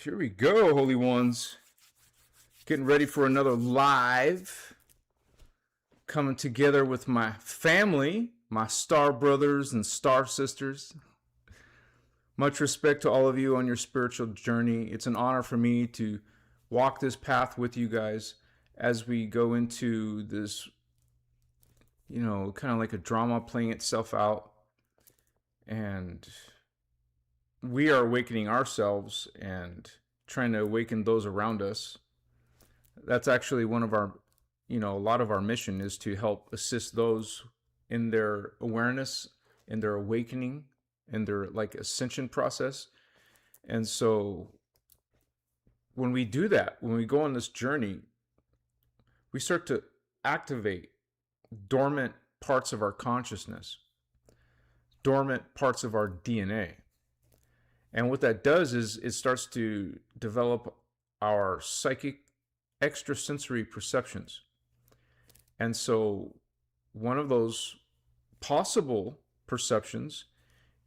Here we go, Holy Ones. Getting ready for another live. Coming together with my family, my star brothers and star sisters. Much respect to all of you on your spiritual journey. It's an honor for me to walk this path with you guys as we go into this, kind of like a drama playing itself out. And we are awakening ourselves and trying to awaken those around us. That's actually one of our, a lot of our mission is to help assist those in their awareness, in their awakening, in their ascension process. And so when we do that, when we go on this journey, we start to activate dormant parts of our consciousness, dormant parts of our DNA. And what that does is it starts to develop our psychic extrasensory perceptions. And so one of those possible perceptions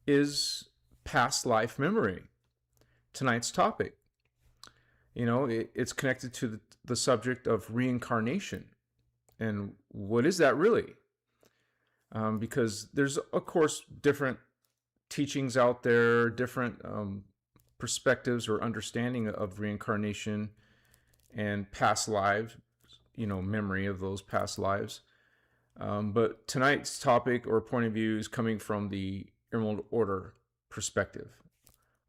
is past life memory. Tonight's topic. It's connected to the subject of reincarnation. And what is that really? Because there's, of course, different teachings out there, different perspectives or understanding of reincarnation and past lives, memory of those past lives. But tonight's topic or point of view is coming from the Emerald Order perspective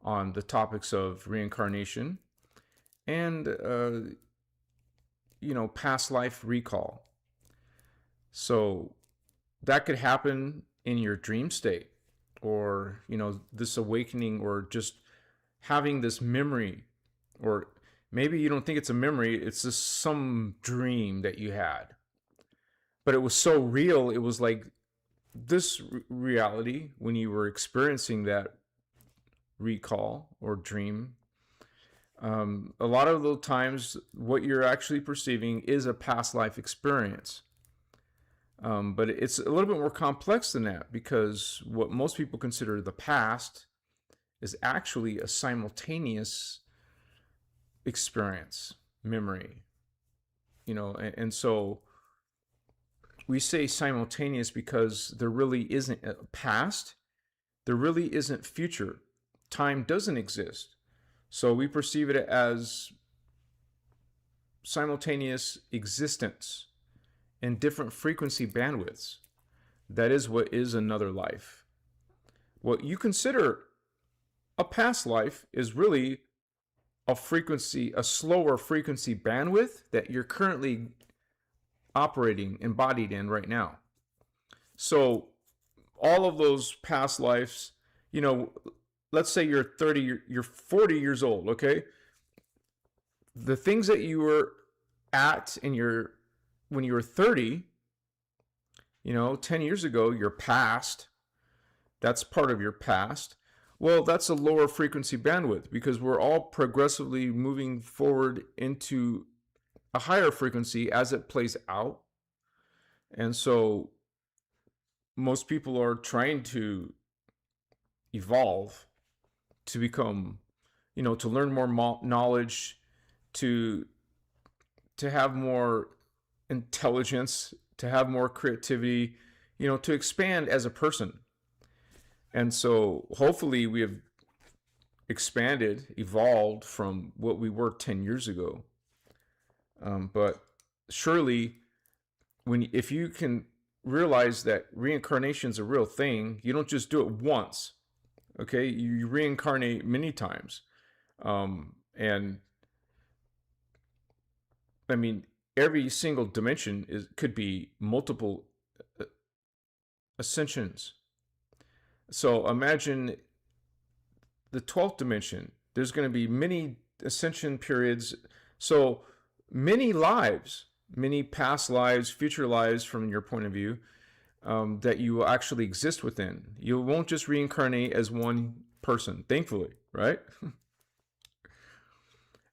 on the topics of reincarnation and, past life recall. So that could happen in your dream state, or this awakening, or just having this memory, or maybe you don't think it's a memory, it's just some dream that you had, but it was so real, it was like this reality when you were experiencing that recall or dream. A lot of the times what you're actually perceiving is a past life experience. But it's a little bit more complex than that, because what most people consider the past is actually a simultaneous experience, memory, and so we say simultaneous because there really isn't a past, there really isn't future. Time doesn't exist. So we perceive it as simultaneous existence in different frequency bandwidths. That is what is another life. What you consider a past life is really a slower frequency bandwidth that you're currently operating, embodied in right now. So all of those past lives, let's say you're 30, you're 40 years old, okay? The things that you were at when you were 30, 10 years ago, your past, that's part of your past. Well, that's a lower frequency bandwidth, because we're all progressively moving forward into a higher frequency as it plays out. And so most people are trying to evolve, to become, to learn more knowledge, to have more intelligence, to have more creativity, to expand as a person. And so hopefully we have expanded, evolved from what we were 10 years ago. But surely if you can realize that reincarnation is a real thing, you don't just do it once. Okay, you reincarnate many times. And I mean, every single dimension could be multiple ascensions. So imagine the 12th dimension. There's going to be many ascension periods. So many lives, many past lives, future lives from your point of view, that you will actually exist within. You won't just reincarnate as one person, thankfully, right?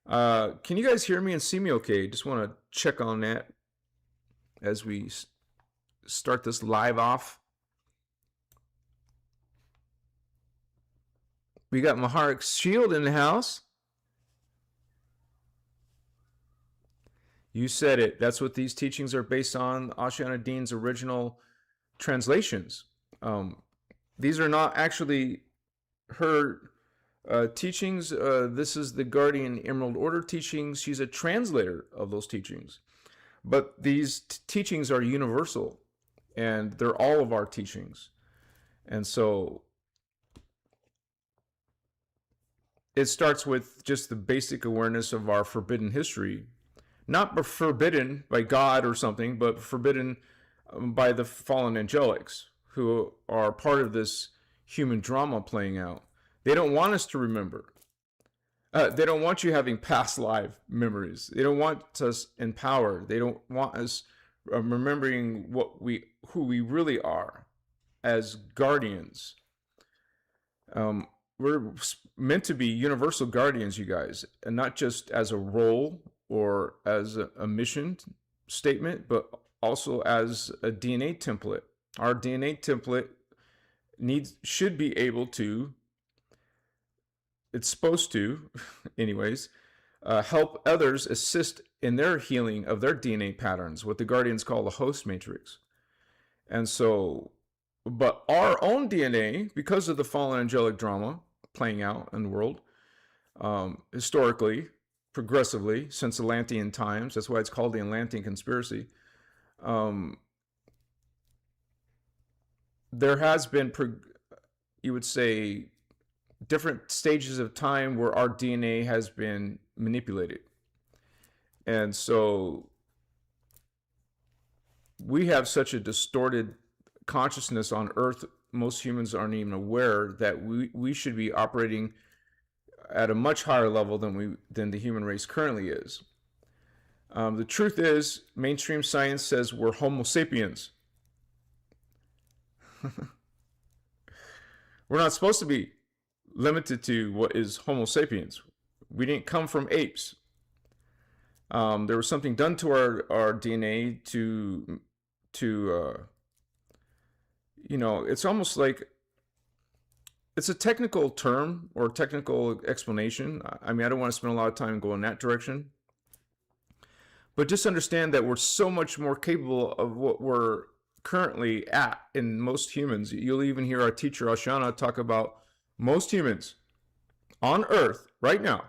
Can you guys hear me and see me okay? Just want to check on that as we start this live off. We got Maharik Shield in the house. You said it. That's what these teachings are based on. Ashana Dean's original translations. These are not actually her teachings. This is the Guardian Emerald Order teachings. She's a translator of those teachings. But these teachings are universal, and they're all of our teachings. And so it starts with just the basic awareness of our forbidden history. Not forbidden by God or something, but forbidden by the fallen angelics who are part of this human drama playing out. They don't want us to remember. They don't want you having past life memories. They don't want us in power. They don't want us remembering who we really are as guardians. We're meant to be universal guardians, you guys, and not just as a role or as a mission statement, but also as a DNA template. Our DNA template should be able to, it's supposed to, anyways, help others assist in their healing of their DNA patterns, what the Guardians call the host matrix. And so, but our own DNA, because of the fallen angelic drama playing out in the world, historically, progressively, since Atlantean times, that's why it's called the Atlantean conspiracy, there has been, you would say, different stages of time where our DNA has been manipulated. And so we have such a distorted consciousness on Earth, most humans aren't even aware that we should be operating at a much higher level than the human race currently is. The truth is, mainstream science says we're Homo sapiens. We're not supposed to be limited to what is Homo sapiens. We didn't come from apes. There was something done to our DNA to it's almost like, it's a technical term or technical explanation. I mean, I don't want to spend a lot of time going that direction. But just understand that we're so much more capable of what we're currently at in most humans. You'll even hear our teacher, Ashana, talk about most humans on Earth right now,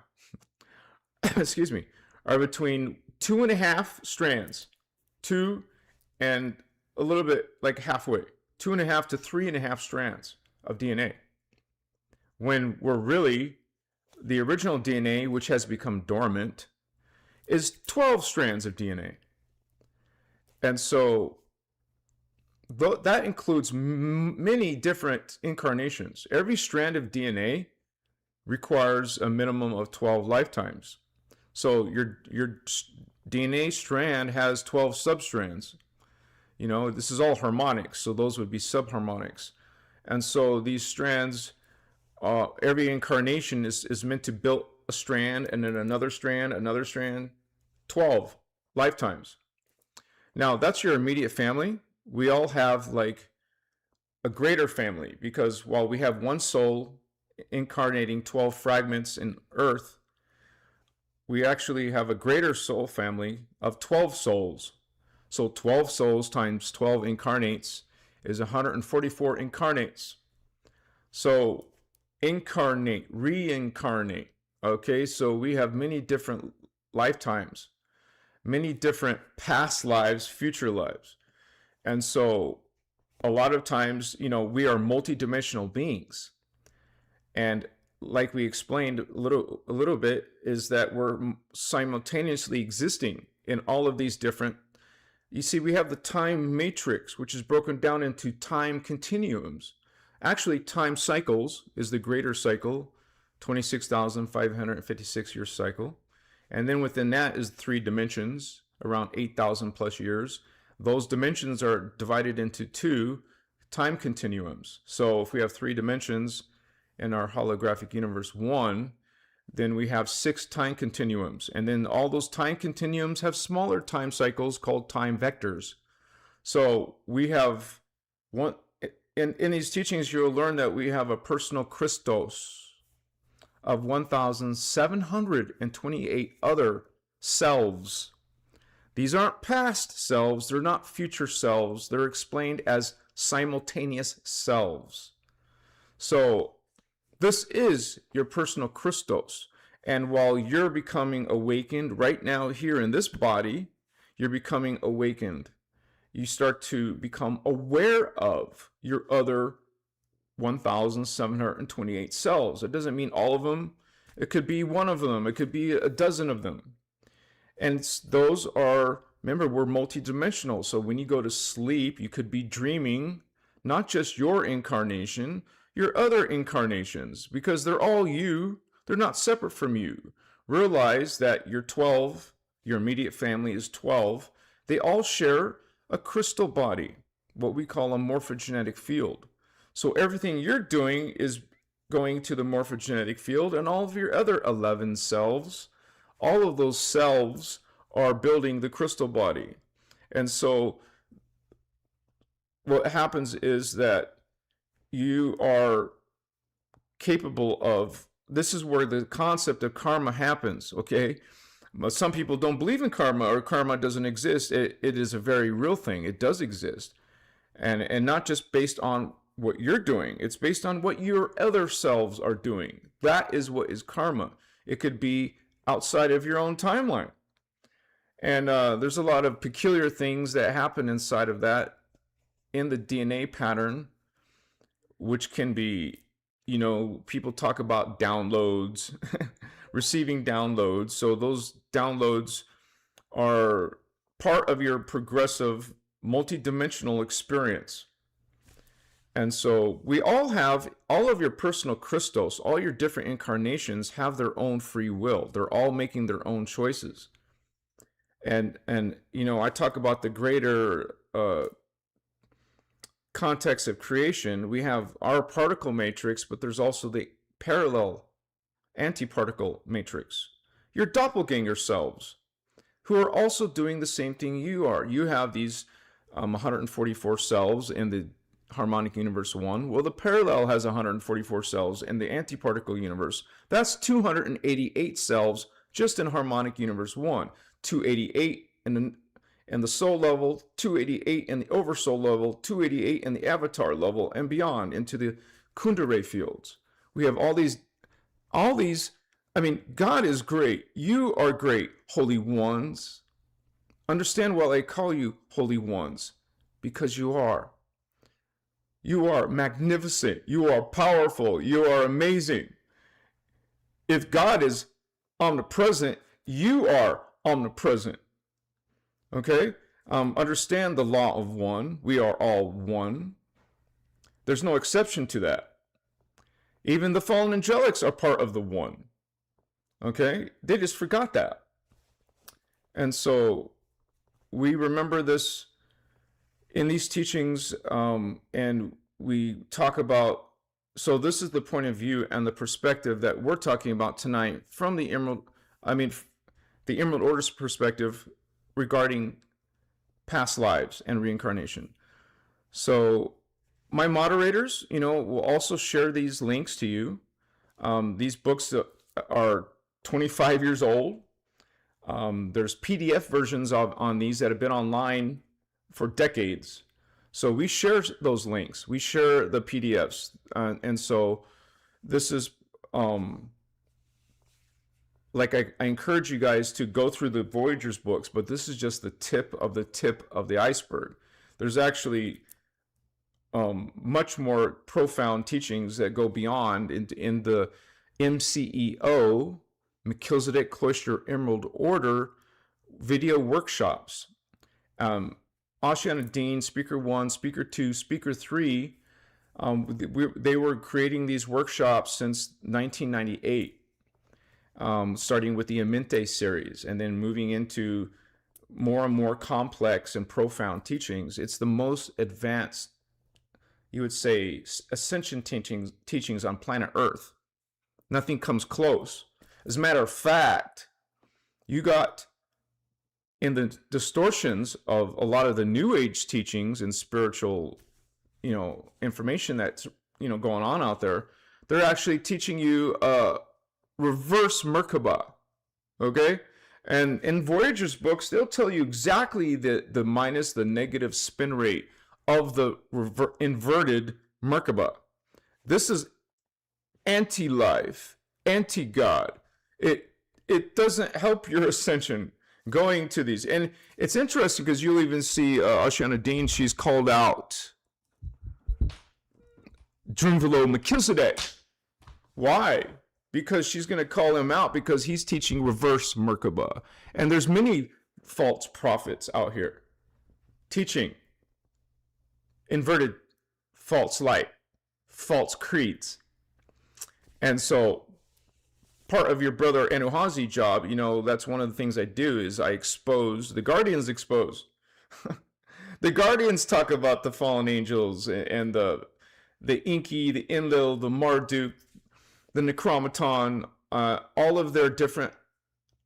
excuse me, are between 2.5 strands, 2 and a little bit like halfway, 2.5 to 3.5 strands of DNA. When we're really, the original DNA, which has become dormant, is 12 strands of DNA. And so that includes many different incarnations. Every strand of DNA requires a minimum of 12 lifetimes. So your DNA strand has 12 substrands. This is all harmonics, so those would be subharmonics. And so these strands, every incarnation is meant to build a strand and then another strand, 12 lifetimes. Now, that's your immediate family. We all have like a greater family, because while we have one soul incarnating 12 fragments in Earth, we actually have a greater soul family of 12 souls. So 12 souls times 12 incarnates is 144 incarnates. So incarnate, reincarnate. Okay, so we have many different lifetimes, many different past lives, future lives. And so a lot of times, we are multidimensional beings. And like we explained a little bit, is that we're simultaneously existing in all of these different, you see, we have the time matrix, which is broken down into time continuums. Actually, time cycles is the greater cycle, 26,556 year cycle. And then within that is 3 dimensions, around 8,000 plus years. Those dimensions are divided into 2 time continuums. So if we have 3 dimensions in our holographic universe 1, then we have 6 time continuums. And then all those time continuums have smaller time cycles called time vectors. So we have one, in these teachings, you'll learn that we have a personal Christos of 1,728 other selves. These aren't past selves. They're not future selves. They're explained as simultaneous selves. So this is your personal Christos. And while you're becoming awakened right now here in this body, you're becoming awakened. You start to become aware of your other 1,728 cells. It doesn't mean all of them. It could be one of them. It could be a dozen of them. And those are, remember, we're multidimensional. So when you go to sleep, you could be dreaming not just your incarnation, your other incarnations, because they're all you. They're not separate from you. Realize that you're 12, your immediate family is 12. They all share a crystal body, what we call a morphogenetic field. So everything you're doing is going to the morphogenetic field, and all of your other 11 selves, all of those selves are building the crystal body. And so what happens is that you are capable of, this is where the concept of karma happens, okay? Some people don't believe in karma, or karma doesn't exist. It is a very real thing. It does exist. And not just based on what you're doing. It's based on what your other selves are doing. That is what is karma. It could be outside of your own timeline. And there's a lot of peculiar things that happen inside of that in the DNA pattern, which can be, you know, people talk about downloads, receiving downloads. So those downloads are part of your progressive multidimensional experience. And so we all have, all of your personal Christos, all your different incarnations have their own free will. They're all making their own choices. And you know, I talk about the greater context of creation. We have our particle matrix, but there's also the parallel antiparticle matrix. Your doppelganger selves, who are also doing the same thing you are. You have these 144 selves in the harmonic universe 1. Well, the parallel has 144 cells in the antiparticle universe. That's 288 cells just in harmonic universe 1. 288 in the soul level, 288 in the oversoul level, 288 in the avatar level, and beyond into the Kundalini fields. We have all these, I mean, God is great. You are great, holy ones. Understand why I call you holy ones, because you are. You are magnificent. You are powerful. You are amazing. If God is omnipresent, you are omnipresent. Okay? Understand the law of one. We are all one. There's no exception to that. Even the fallen angelics are part of the one. Okay? They just forgot that. And so we remember this in these teachings, and we talk about, so this is the point of view and the perspective that we're talking about tonight from the Emerald Order's perspective regarding past lives and reincarnation. So my moderators, you know, will also share these links to you. These books are 25 years old. There's PDF versions on these that have been online for decades. So we share those links. We share the PDFs. And so this is, like I encourage you guys to go through the Voyager's books, but this is just the tip of the iceberg. There's actually much more profound teachings that go beyond in the MCEO, Melchizedek Cloister Emerald Order video workshops. Ashiana Dean, Speaker 1, Speaker 2, Speaker 3, they were creating these workshops since 1998, starting with the Aminte series and then moving into more and more complex and profound teachings. It's the most advanced, you would say, ascension teachings on planet Earth. Nothing comes close. As a matter of fact, you got, in the distortions of a lot of the New Age teachings and spiritual, you know, information that's, you know, going on out there, they're actually teaching you reverse Merkaba, okay? And in Voyager's books, they'll tell you exactly the minus, the negative spin rate of the inverted Merkaba. This is anti-life, anti-God. It doesn't help your ascension going to these. And it's interesting because you'll even see Ashana Dean, she's called out Drunvalo Melchizedek. Why? Because she's going to call him out because he's teaching reverse Merkaba. And there's many false prophets out here teaching inverted false light, false creeds. And so part of your brother Anuhazi job, you know, that's one of the things I do is I expose, the Guardians expose. The Guardians talk about the fallen angels and the Inky, the Enlil, the Marduk, the Necromaton, all of their different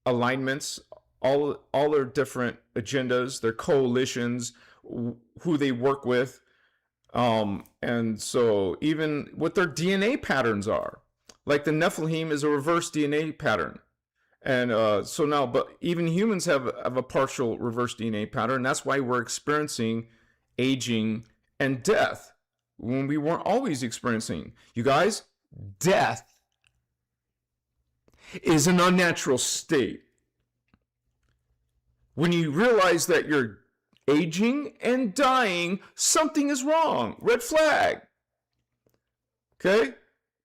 alignments, all their different agendas, their coalitions, who they work with. And so even what their DNA patterns are. Like the Nephilim is a reverse DNA pattern. And so now, but even humans have a partial reverse DNA pattern. That's why we're experiencing aging and death when we weren't always experiencing. You guys, death is an unnatural state. When you realize that you're aging and dying, something is wrong. Red flag. Okay?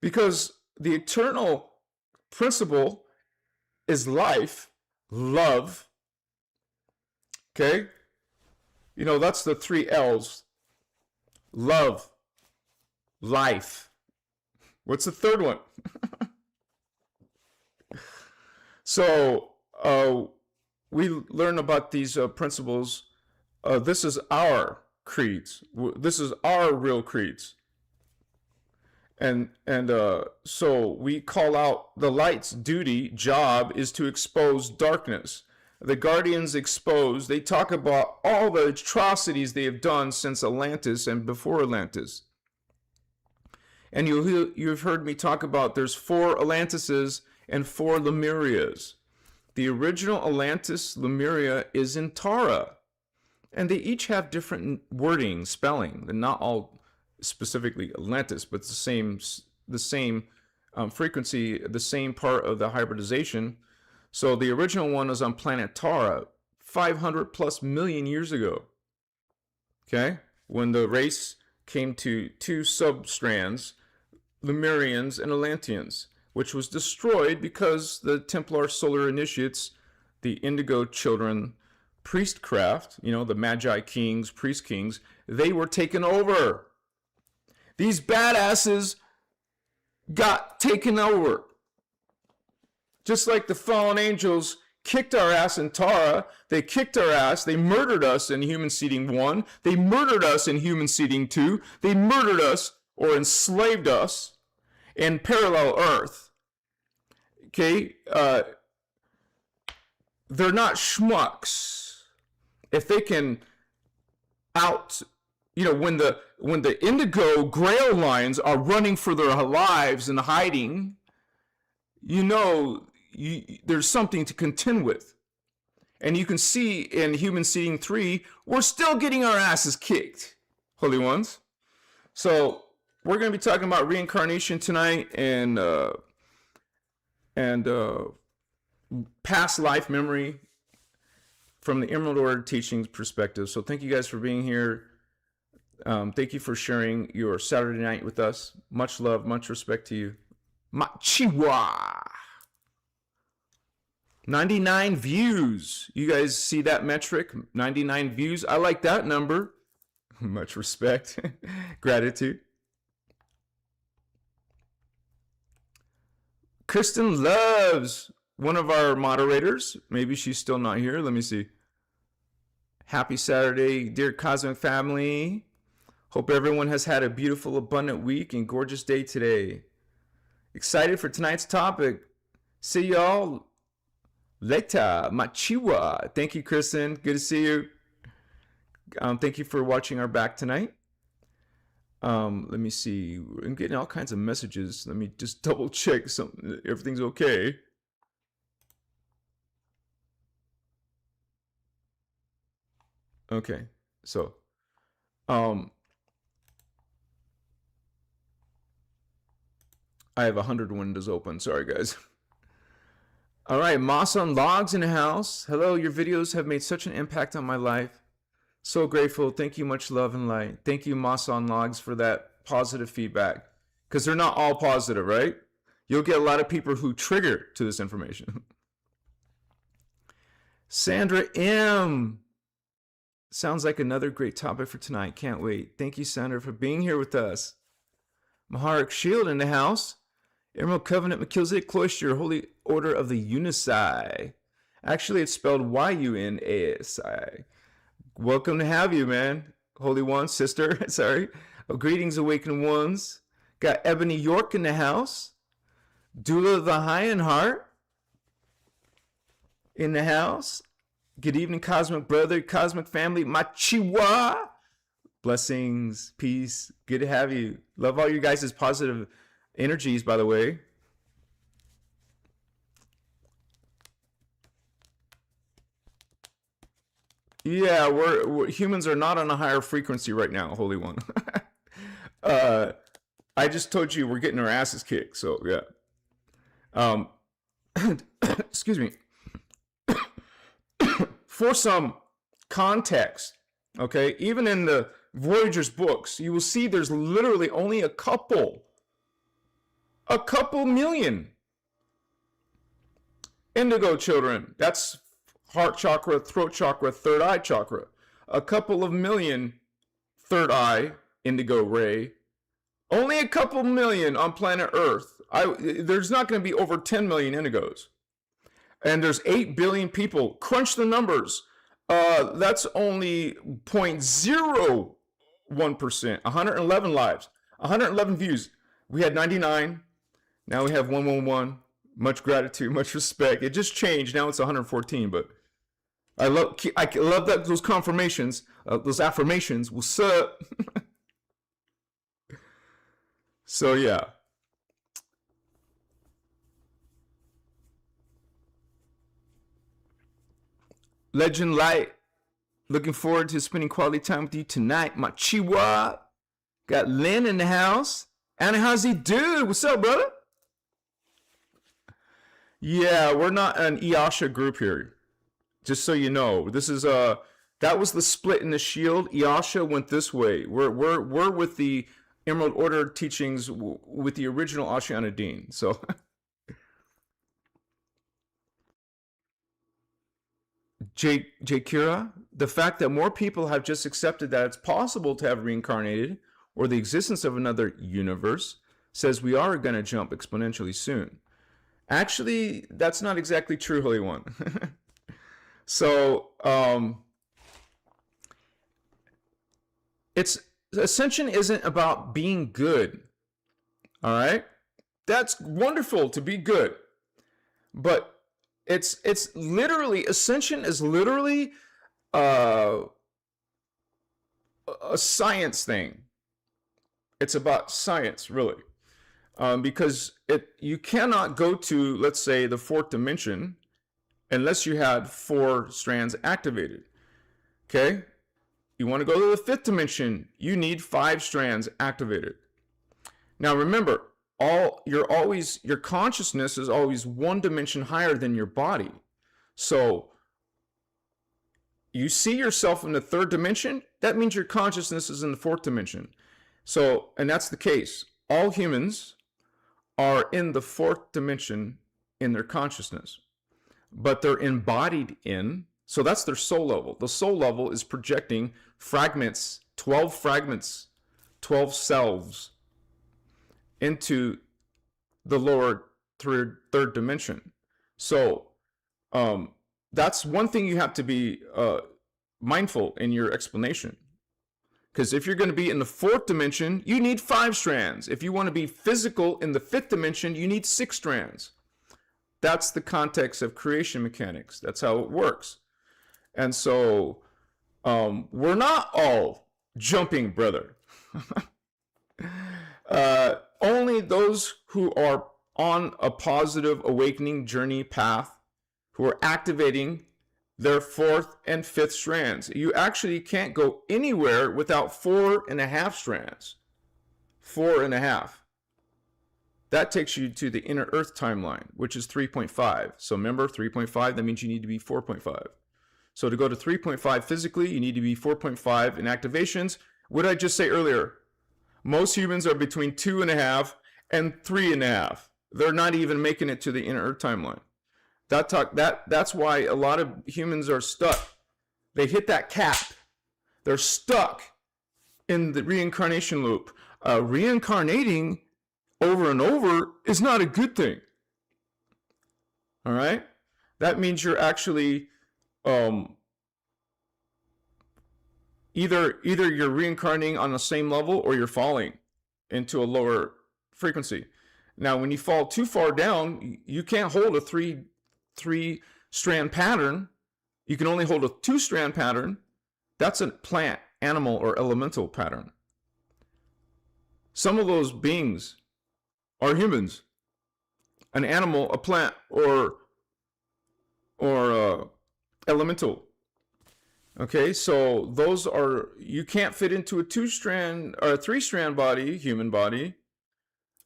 Because the eternal principle is life, love. Okay? You know, that's the 3 L's. Love, life. What's the third one? So, we learn about these principles. This is our creeds. This is our real creeds. And so we call out the light's duty, job, is to expose darkness. The Guardians expose, they talk about all the atrocities they have done since Atlantis and before Atlantis. And you've heard me talk about there's 4 Atlantises and 4 Lemurias. The original Atlantis, Lemuria, is in Tara. And they each have different wording, spelling. They're not all specifically Atlantis, but the same frequency, the same part of the hybridization. So the original one is on planet Tara 500 plus million years ago. Okay? When the race came to 2 substrands, Lemurians and Atlanteans, which was destroyed because the Templar solar initiates, the indigo children, priestcraft, you know, the Magi kings, priest kings, they were taken over. These badasses got taken over. Just like the fallen angels kicked our ass in Tara, they kicked our ass, they murdered us in human seeding 1, they murdered us in human seeding 2, they murdered us or enslaved us in parallel Earth. Okay, they're not schmucks. If they can you know, when the indigo grail lines are running for their lives and hiding, you know, there's something to contend with. And you can see in Human Seeding 3, we're still getting our asses kicked, Holy Ones. So we're going to be talking about reincarnation tonight and past life memory from the Emerald Order teachings perspective. So thank you guys for being here. Thank you for sharing your Saturday night with us. Much love, much respect to you. Machiwa. 99 views. You guys see that metric? 99 views. I like that number. Much respect. Gratitude. Kristen Loves, one of our moderators. Maybe she's still not here. Let me see. Happy Saturday, dear Cosmic Family. Hope everyone has had a beautiful, abundant week and gorgeous day today. Excited for tonight's topic. See y'all later. Machiwa. Thank you, Kristen. Good to see you. Thank you for watching our back tonight. Let me see. I'm getting all kinds of messages. Let me just double check everything's okay. Okay. So, I have 100 windows open. Sorry, guys. All right, Moss on Logs in the house. Hello, your videos have made such an impact on my life. So grateful. Thank you, much love and light. Thank you, Moss on Logs, for that positive feedback. Because they're not all positive, right? You'll get a lot of people who trigger to this information. Sandra M. Sounds like another great topic for tonight. Can't wait. Thank you, Sandra, for being here with us. Maharik Shield in the house. Emerald Covenant Melchizedek Cloister, Holy Order of the Unisi. Actually, it's spelled Y-U-N-A-S-I. Welcome to have you, man. Holy One, sister. Sorry. Oh, greetings, Awakened Ones. Got Ebony York in the house. Doula the High in Heart in the house. Good evening, Cosmic Brother, Cosmic Family, Machiwa. Blessings, peace. Good to have you. Love all you guys' positive energies, by the way. Yeah, we're humans are not on a higher frequency right now, Holy One. I just told you we're getting our asses kicked, so yeah. Excuse me. For some context, okay, even in the Voyager's books, you will see there's literally only a couple million indigo children. That's heart chakra, throat chakra, third eye chakra. A couple of million third eye indigo ray. Only a couple million on planet Earth. There's not going to be over 10 million indigos. And there's 8 billion people. Crunch the numbers. That's only 0.01%. 111 lives. 111 views. We had 99. Now we have 111. Much gratitude, much respect. It just changed. Now it's 114. But I love that those confirmations, those affirmations. What's up? So yeah. Legend Light, looking forward to spending quality time with you tonight. My Chihuahua. Got Lynn in the house. Anna, how's he do? What's up, brother? Yeah, we're not an Iasha group here. Just so you know. This is that was the split in the shield. Iasha went this way. We're with the Emerald Order teachings with the original Ashiana Dean. So J. Kira, the fact that more people have just accepted that it's possible to have reincarnated or the existence of another universe says we are going to jump exponentially soon. Actually, that's not exactly true, Holy One. So, ascension isn't about being good. All right? That's wonderful to be good. But it's literally, ascension is literally a science thing. It's about science, really. Because you cannot go to, let's say, the fourth dimension unless you had 4 strands activated. Okay? You want to go to the fifth dimension, you need 5 strands activated. Now remember, your consciousness is always 1 dimension higher than your body. So you see yourself in the 3rd dimension, that means your consciousness is in the 4th dimension. So, and that's the case. All humans are in the 4th dimension in their consciousness, but they're embodied in, so that's their soul level. The soul level is projecting fragments, 12 fragments, 12 selves into the lower third dimension. So that's one thing you have to be mindful in your explanation. Because if you're going to be in the 4th dimension, you need 5 strands. If you want to be physical in the 5th dimension, you need 6 strands. That's the context of creation mechanics. That's how it works. And so we're not all jumping, brother. Only those who are on a positive awakening journey path, who are activating their fourth and fifth strands. You actually can't go anywhere without 4.5 strands. 4.5. That takes you to the inner Earth timeline, which is 3.5. So remember, 3.5, that means you need to be 4.5. So to go to 3.5 physically, you need to be 4.5 in activations. What did I just say earlier? Most humans are between 2.5 and 3.5. They're not even making it to the inner Earth timeline. That's why a lot of humans are stuck. They hit that cap. They're stuck in the reincarnation loop. Reincarnating over and over is not a good thing. All right? That means you're actually either you're reincarnating on the same level or you're falling into a lower frequency. Now, when you fall too far down, you can't hold a three-strand pattern. You can only hold a 2-strand pattern. That's a plant, animal, or elemental pattern. Some of those beings are humans, an animal, a plant, or elemental. Okay, so those are, you can't fit into a 2-strand or a 3-strand body, human body.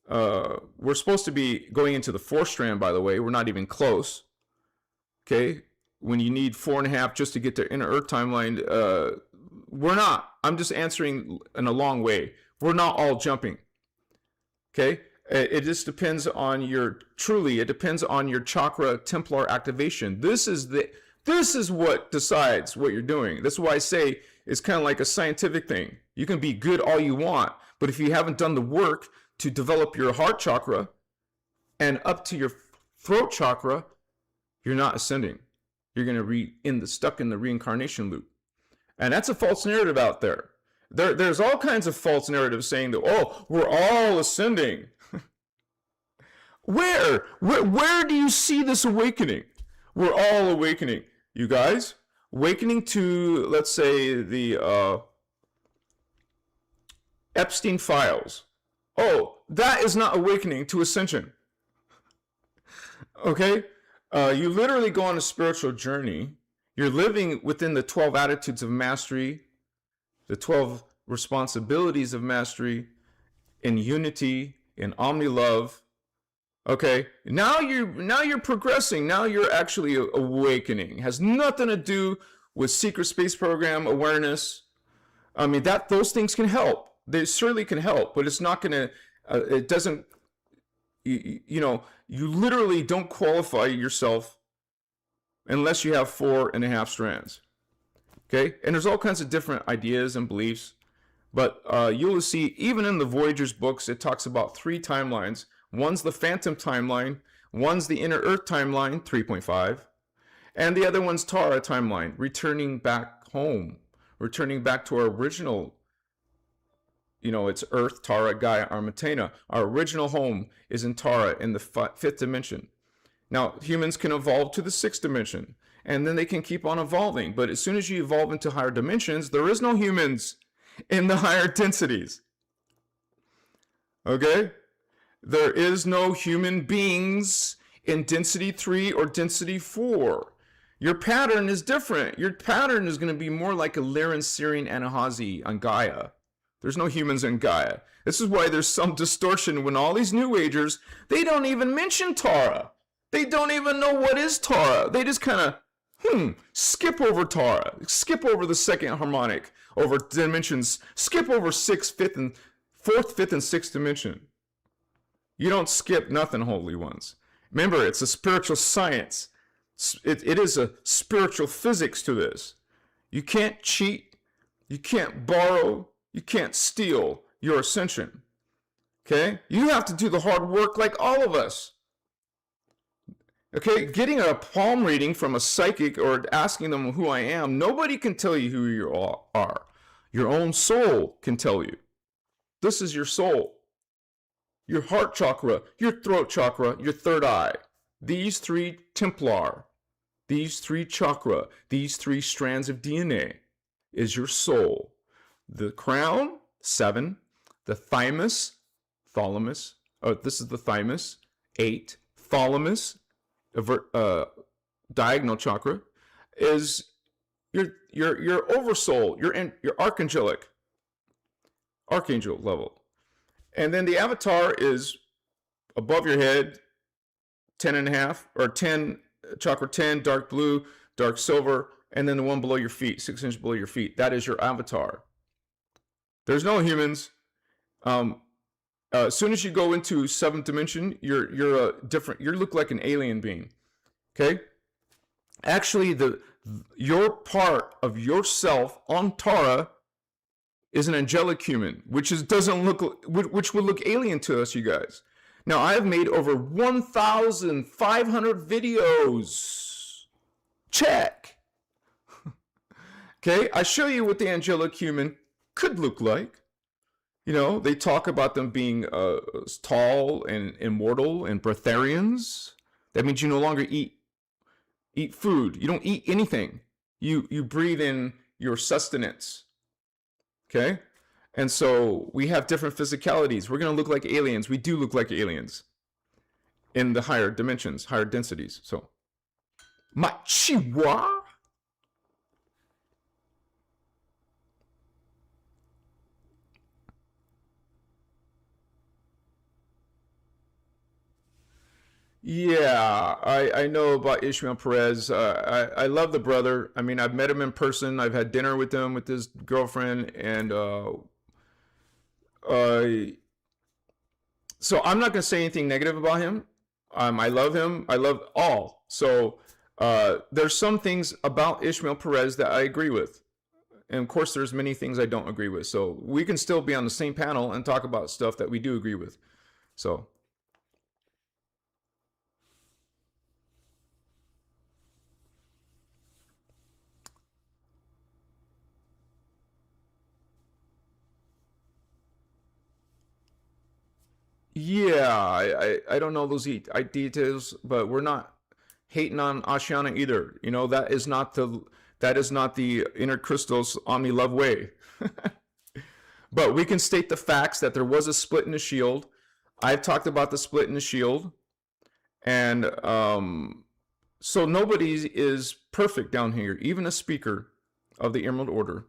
We're supposed to be going into the 4th-strand, by the way. We're not even close. Okay, when you need 4.5 just to get to inner Earth timeline, we're not. I'm just answering in a long way. We're not all jumping. Okay, it just depends on your, truly, it depends on your chakra Templar activation. This is what decides what you're doing. That's why I say it's kind of like a scientific thing. You can be good all you want, but if you haven't done the work to develop your heart chakra and up to your throat chakra, you're not ascending. You're going to be stuck in the reincarnation loop. And that's a false narrative out there. There's all kinds of false narratives saying that, oh, we're all ascending. Where do you see this awakening? We're all awakening. You guys, awakening to, let's say, the Epstein files. Oh, that is not awakening to ascension. Okay? You literally go on a spiritual journey. You're living within the 12 attitudes of mastery, the 12 responsibilities of mastery, in unity, in omni-love. Okay, now you're progressing. Now you're actually awakening. It has nothing to do with secret space program awareness. I mean, those things can help. They certainly can help, but it's not gonna. It doesn't. You literally don't qualify yourself unless you have 4.5 strands. Okay, and there's all kinds of different ideas and beliefs, but you'll see even in the Voyager's books, it talks about 3 timelines. One's the phantom timeline, one's the inner Earth timeline, 3.5, and the other one's Tara timeline, returning back home, returning back to our original, it's Earth, Tara, Gaia, Armatena. Our original home is in Tara, in the 5th dimension. Now, humans can evolve to the 6th dimension, and then they can keep on evolving, but as soon as you evolve into higher dimensions, there is no humans in the higher densities. Okay? There is no human beings in density 3 or density 4. Your pattern is different. Your pattern is going to be more like a Lyran, Syrian, Anahazi on Gaia. There's no humans in Gaia. This is why there's some distortion when all these New Agers, they don't even mention Tara. They don't even know what is Tara. They just kind of, skip over Tara. Skip over the 2nd harmonic, over dimensions. Skip over 4th, 5th, and 6th dimension. You don't skip nothing, holy ones. Remember, it's a spiritual science. It is a spiritual physics to this. You can't cheat. You can't borrow. You can't steal your ascension. Okay? You have to do the hard work like all of us. Okay? Getting a palm reading from a psychic or asking them who I am, nobody can tell you who you are. Your own soul can tell you. This is your soul. Your heart chakra, your throat chakra, your third eye. These 3 Templar, these 3 chakra, these 3 strands of DNA is your soul. The crown, 7. The thalamus, this is the thymus, 8. Thalamus, diagonal chakra. is your oversoul, your archangel level. And then the avatar is above your head, 10.5 or 10, chakra 10, dark blue, dark silver, and then the one below your feet, 6 inches below your feet. That is your avatar. There's no humans. As soon as you go into 7th dimension, you're a different. You look like an alien being. Okay. Actually, your part of yourself on Tara is an angelic human, which would look alien to us, you guys. Now, I have made over 1,500 videos. Check. Okay, I show you what the angelic human could look like. You know, they talk about them being tall and immortal and breatharians. That means you no longer eat food. You don't eat anything. You breathe in your sustenance. Okay? And so we have different physicalities. We're going to look like aliens. We do look like aliens in the higher dimensions, higher densities. So, Machiwa. Yeah, I know about Ishmael Perez. I love the brother. I mean, I've met him in person. I've had dinner with him, with his girlfriend, and so I'm not going to say anything negative about him. I love him. I love all. So there's some things about Ishmael Perez that I agree with. And of course, there's many things I don't agree with. So we can still be on the same panel and talk about stuff that we do agree with. So. Yeah, I don't know those details, but we're not hating on Ashiana either. You know, that is not the inner Christos Omni Love way. But we can state the facts that there was a split in the shield. I've talked about the split in the shield, and so nobody is perfect down here. Even a speaker of the Emerald Order,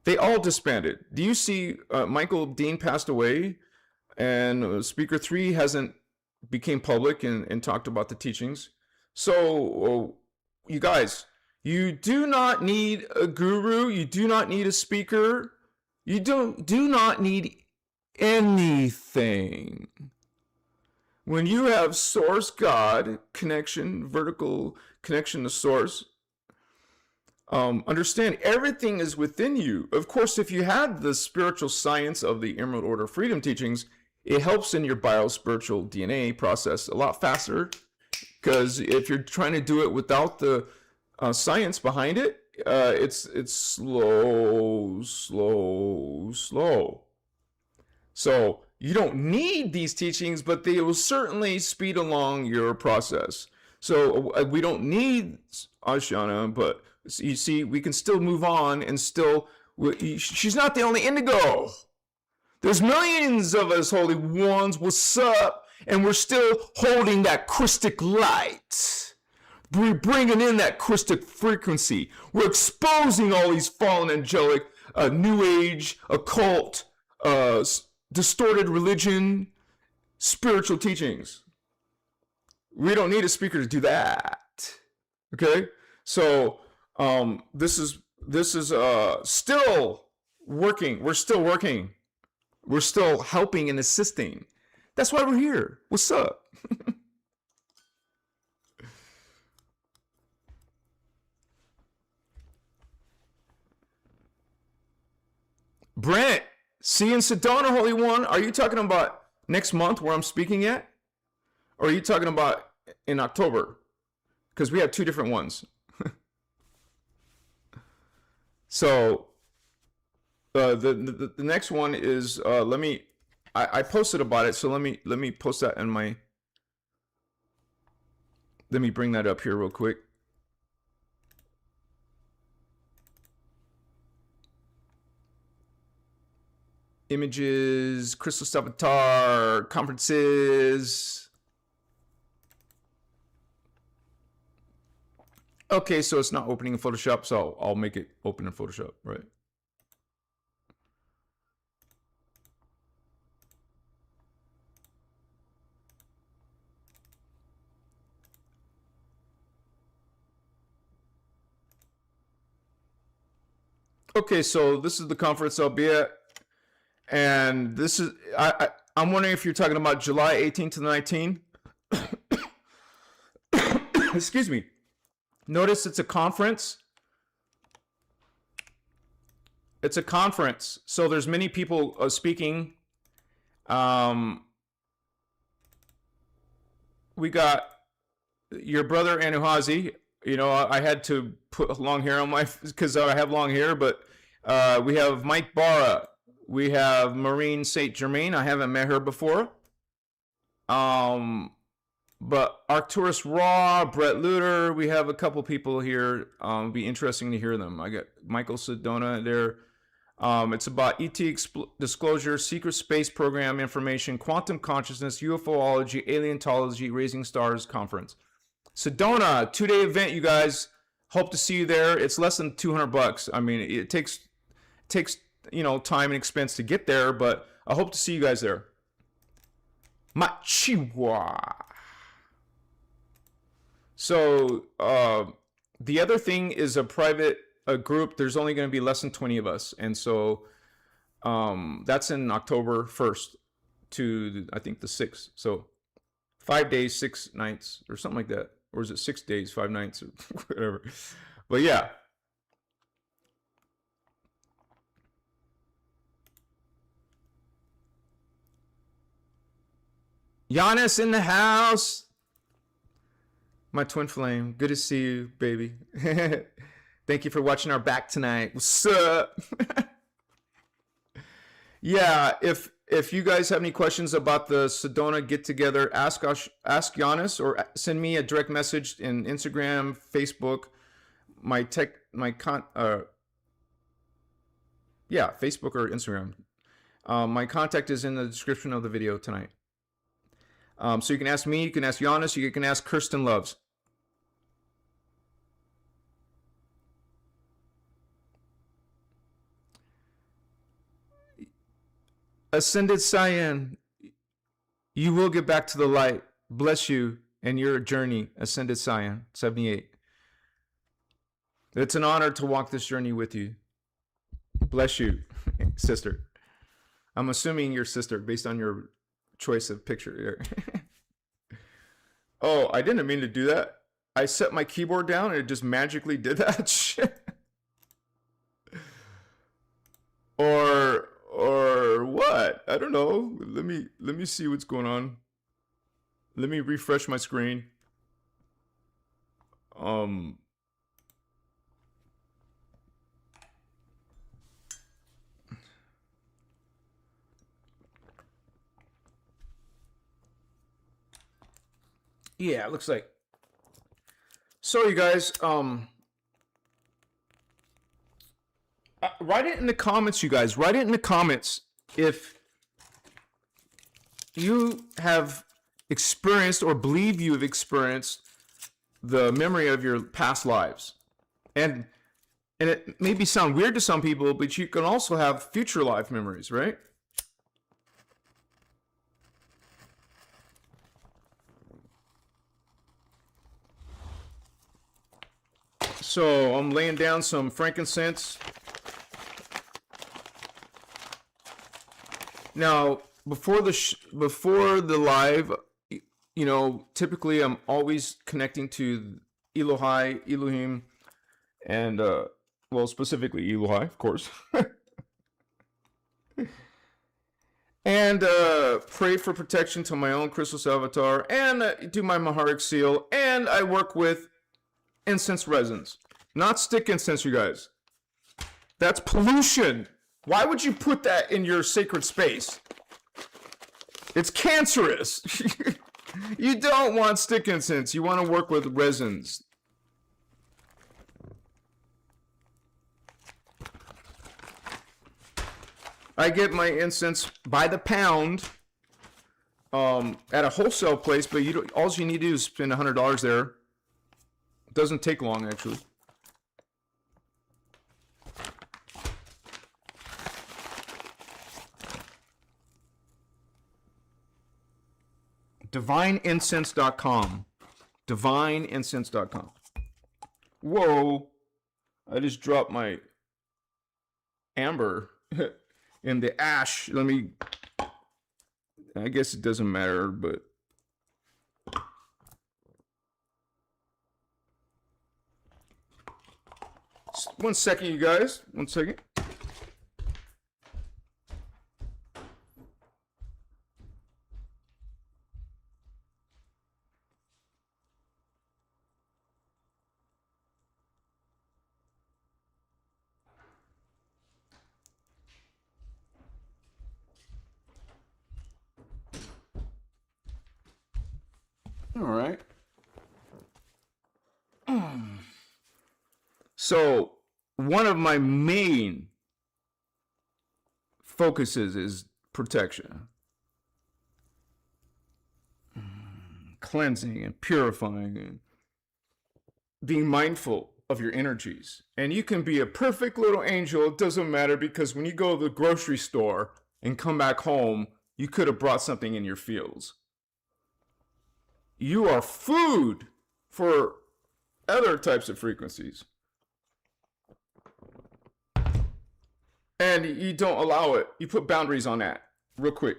they all disbanded. Do you see Michael Dean passed away? And speaker 3 hasn't became public and talked about the teachings. So you guys, you do not need a guru. You do not need a speaker. You do not need anything. When you have source God connection, vertical connection to source, understand everything is within you. Of course, if you have the spiritual science of the Emerald Order Freedom teachings, it helps in your biospiritual DNA process a lot faster, because if you're trying to do it without the science behind it, it's slow. So you don't need these teachings, but they will certainly speed along your process. So we don't need Ashiana, but you see, we can still move on and still. She's not the only indigo. There's millions of us, holy ones. What's up? And we're still holding that Christic light. We're bringing in that Christic frequency. We're exposing all these fallen angelic, new age, occult, distorted religion, spiritual teachings. We don't need a speaker to do that. Okay? So this is still working. We're still working. We're still helping and assisting. That's why we're here. What's up? Brent, see you in Sedona, Holy One. Are you talking about next month where I'm speaking at? Or are you talking about in October? Because we have two different ones. So the next one is I posted about it, so let me post that in my, let me bring that up here real quick. Images, Christos Avatar, conferences. Okay, so it's not opening in Photoshop, so I'll make it open in Photoshop, right? Okay, so this is the conference I'll be at, and this is I'm wondering if you're talking about July 18th to the 19th. Excuse me. Notice it's a conference. It's a conference, so there's many people speaking. We got your brother Anuhazi. You know, I had to put long hair on my because I have long hair, but we have Mike Barra. We have Maureen St. Germain. I haven't met her before. But Arcturus Raw, Brett Luter, we have a couple people here. It'll be interesting to hear them. I got Michael Sedona there. It's about ET disclosure, secret space program information, quantum consciousness, UFOlogy, alientology, Raising Stars conference. Sedona, 2-day event, you guys. Hope to see you there. It's less than $200. I mean, it takes time and expense to get there, but I hope to see you guys there. Machiwa. So the other thing is a private group. There's only going to be less than 20 of us, and so that's in October 1st to I think the 6th. So 5 days, 6 nights, or something like that, or is it 6 days, 5 nights, or whatever? But yeah. Giannis in the house. My twin flame. Good to see you, baby. Thank you for watching our back tonight. What's up? Yeah, if you guys have any questions about the Sedona get together, ask Giannis or send me a direct message in Instagram, Facebook, Facebook or Instagram. My contact is in the description of the video tonight. So you can ask me, you can ask Giannis, you can ask Kirsten Loves. Ascended Cyan, you will get back to the light. Bless you and your journey, Ascended Cyan, 78. It's an honor to walk this journey with you. Bless you, sister. I'm assuming your sister based on your choice of picture here. Oh, I didn't mean to do that. I set my keyboard down and it just magically did that shit. Or what? I don't know. Let me see what's going on. Let me refresh my screen. Yeah, it looks like. So you guys, write it in the comments, you guys. Write it in the comments if you have experienced or believe you have experienced the memory of your past lives. And it maybe sound weird to some people, but you can also have future life memories, right? So I'm laying down some frankincense. Now, before the live, you know, typically I'm always connecting to Elohai, Elohim, and well, specifically Elohai, of course. And pray for protection to my own Christos avatar, and do my Maharic seal, and I work with incense resins. Not stick incense, you guys. That's pollution. Why would you put that in your sacred space? It's cancerous. You don't want stick incense. You want to work with resins. I get my incense by the pound at a wholesale place, but all you need to do is spend $100 there. It doesn't take long, actually. Divineincense.com. Divineincense.com. Whoa. I just dropped my amber in the ash. I guess it doesn't matter, but. One second, you guys. 1 second. All right. So, one of my main focuses is protection. Cleansing and purifying and being mindful of your energies. And you can be a perfect little angel. It doesn't matter, because when you go to the grocery store and come back home, you could have brought something in your fields. You are food for other types of frequencies. And you don't allow it. You put boundaries on that real quick.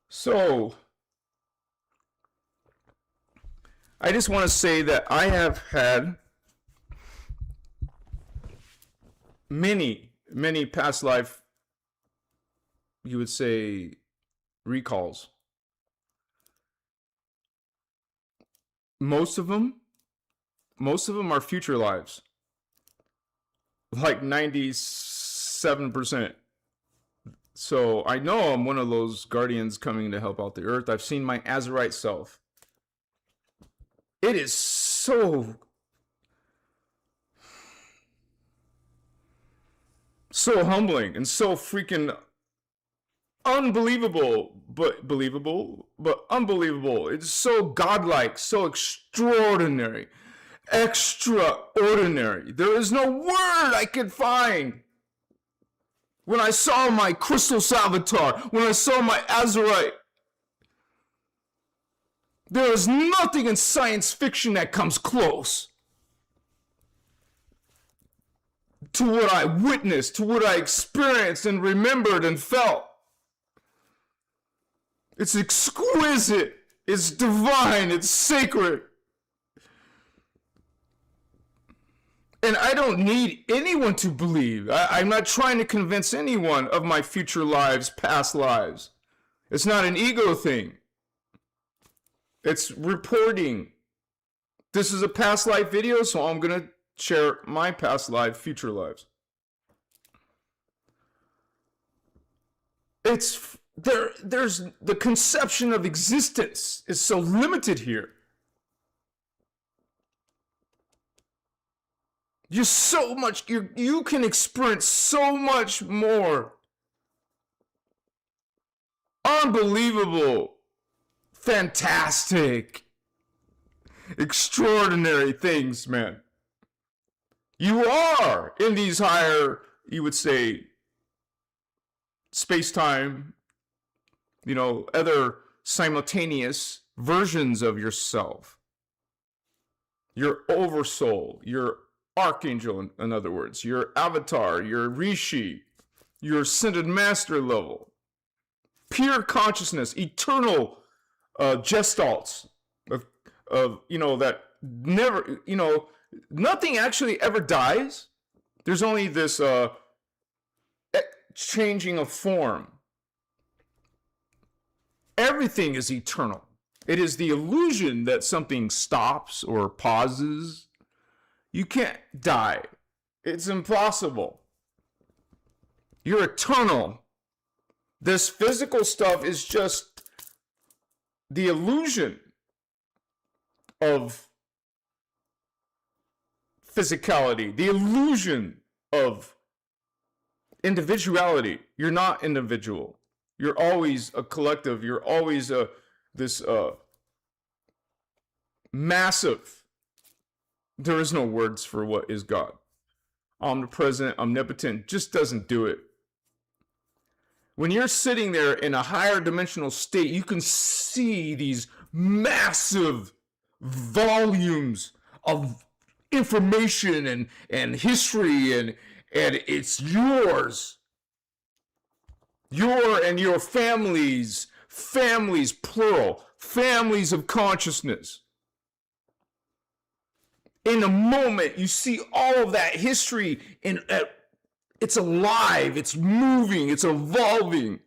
So, I just want to say that I have had many past life, you would say, recalls. Most of them are future lives. Like 97%. So I know I'm one of those guardians coming to help out the earth. I've seen my Azurite self. It is so humbling and so freaking unbelievable, but unbelievable. It's so godlike, so extraordinary. Extraordinary. There is no word I could find. When I saw my Christos avatar, when I saw my Azurite, there is nothing in science fiction that comes close to what I witnessed, to what I experienced and remembered and felt. It's exquisite. It's divine. It's sacred. And I don't need anyone to believe. I'm not trying to convince anyone of my future lives, past lives. It's not an ego thing. It's reporting. This is a past life video, so I'm going to share my past life, future lives. There's the conception of existence is so limited here. You're so much, you can experience so much more unbelievable, fantastic, extraordinary things, man. You are in these higher, you would say, space-time, other simultaneous versions of yourself. Your oversoul, your archangel, in other words, your avatar, your rishi, your ascended master level, pure consciousness, eternal gestalts of that never, nothing actually ever dies. There's only this changing of form. Everything is eternal. It is the illusion that something stops or pauses. You can't die. It's impossible. You're eternal. This physical stuff is just the illusion of physicality, the illusion of individuality. You're not individual. You're always a collective. You're always this massive. There is no words for what is God. Omnipresent, omnipotent, just doesn't do it. When you're sitting there in a higher dimensional state, you can see these massive volumes of information and history, and it's yours. Your and your families plural, families of consciousness. In a moment, you see all of that history, and it's alive, it's moving, it's evolving.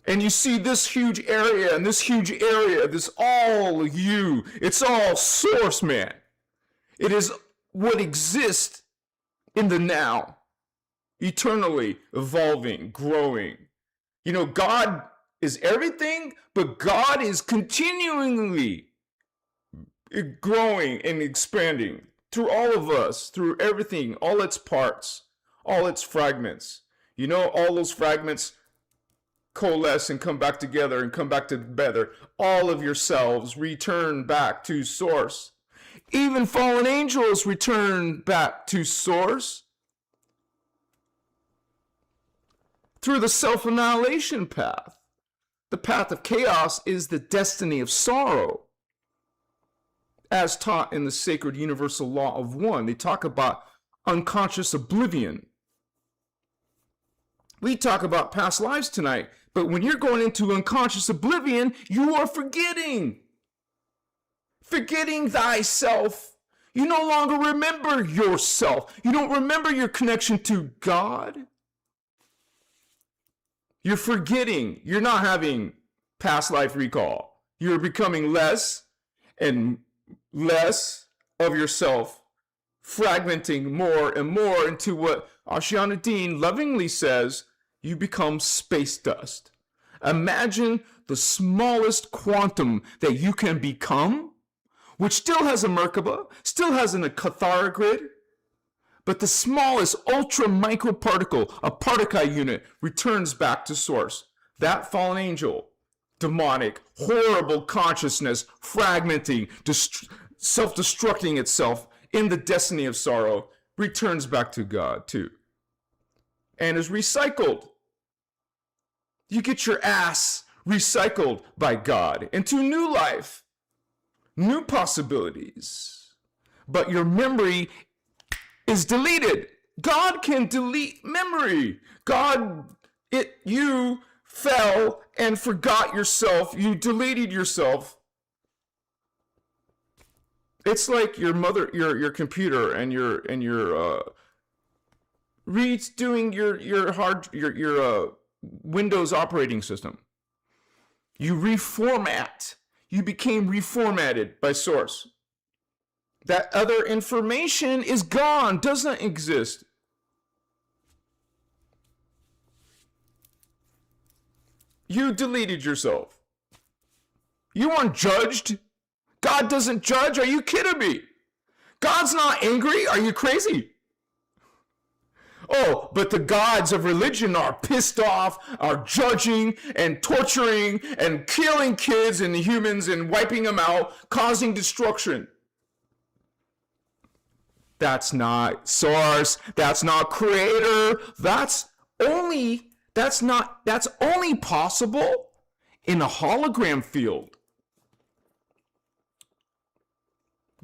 And you see this huge area and this huge area, this all you. It's all source, man. It is what exists in the now, eternally evolving, growing. You know, God is everything, but God is continually growing and expanding through all of us, through everything, all its parts, all its fragments. You know, all those fragments coalesce and come back together and come back together. All of yourselves return back to source. Even fallen angels return back to source through the self-annihilation path. The path of chaos is the destiny of sorrow, as taught in the sacred universal law of one. They talk about unconscious oblivion. We talk about past lives tonight, but when you're going into unconscious oblivion, you are forgetting thyself. You no longer remember yourself. You don't remember your connection to God. You're forgetting. You're not having past life recall. You're becoming less and less of yourself, fragmenting more and more into what Ashiana Dean lovingly says, you become space dust. Imagine the smallest quantum that you can become, which still has a Merkaba, still has a Cathara grid, but the smallest ultra microparticle, a particle unit, returns back to source. That fallen angel, demonic, horrible consciousness, fragmenting, self-destructing itself in the destiny of sorrow, returns back to God too, and is recycled. You get your ass recycled by God into new life, new possibilities, but your memory is deleted. God can delete memory. You fell and forgot yourself. You deleted yourself. It's like your computer and your doing your Windows operating system. You reformat. You became reformatted by source. That other information is gone, doesn't exist. You deleted yourself. You weren't judged. God doesn't judge. Are you kidding me? God's not angry. Are you crazy? Oh, but the gods of religion are pissed off, are judging and torturing and killing kids and humans and wiping them out, causing destruction. That's not source. That's not creator. That's only possible in a hologram field.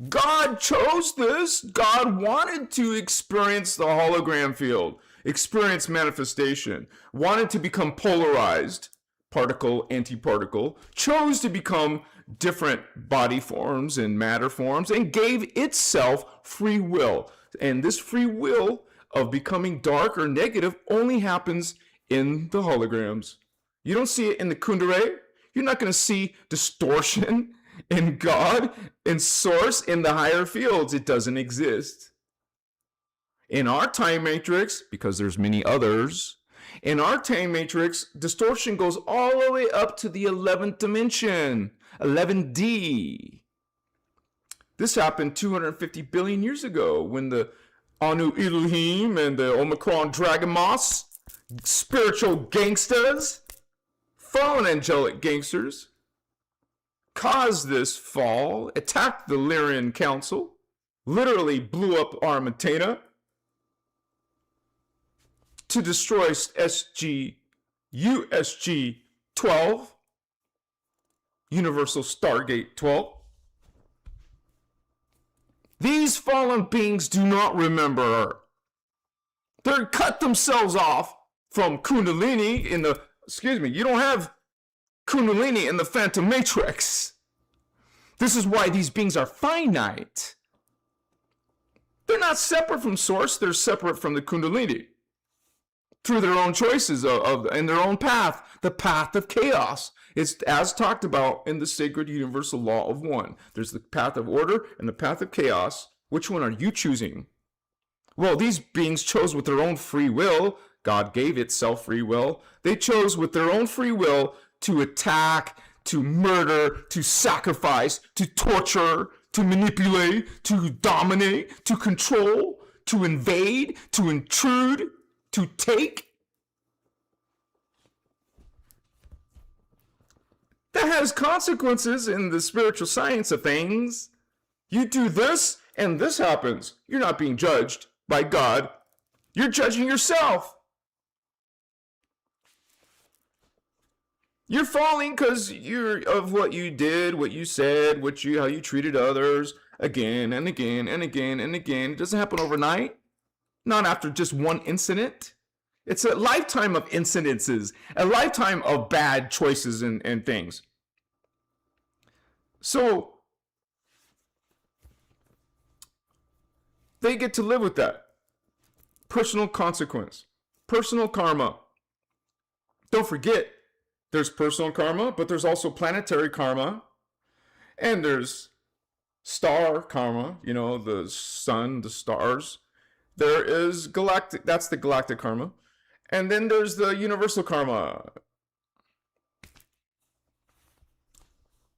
God chose this. God wanted to experience the hologram field, experience manifestation, wanted to become polarized, particle, antiparticle, chose to become different body forms and matter forms, and gave itself free will. And this free will of becoming dark or negative only happens in the holograms. You don't see it in the Kundalini. You're not going to see distortion in God, in source, in the higher fields. It doesn't exist. In our time matrix, because there's many others, in our time matrix, distortion goes all the way up to the 11th dimension, 11D. This happened 250 billion years ago when the Anu Elohim and the Omicron Dragon Moss, spiritual gangsters, fallen angelic gangsters, caused this fall, attacked the Lyrian Council, literally blew up Armatena to destroy USG 12, Universal Stargate 12. These fallen beings do not remember. They cut themselves off from Kundalini in the, you don't have Kundalini in the Phantom Matrix. This is why these beings are finite. They're not separate from Source, they're separate from the Kundalini. Through their own choices in their own path, the path of chaos. It's as talked about in the sacred universal law of one. There's the path of order and the path of chaos. Which one are you choosing? Well, these beings chose with their own free will. God gave itself free will. They chose with their own free will to attack, to murder, to sacrifice, to torture, to manipulate, to dominate, to control, to invade, to intrude, to take. That has consequences in the spiritual science of things. You do this and this happens. You're not being judged by God. You're judging yourself. You're falling because you're of what you did, what you said, how you treated others again and again and again and again. It doesn't happen overnight. Not after just one incident. It's a lifetime of incidences, a lifetime of bad choices and things. So they get to live with that. Personal consequence, personal karma. Don't forget, there's personal karma, but there's also planetary karma. And there's star karma, the sun, the stars. There is galactic, that's the galactic karma. And then there's the universal karma.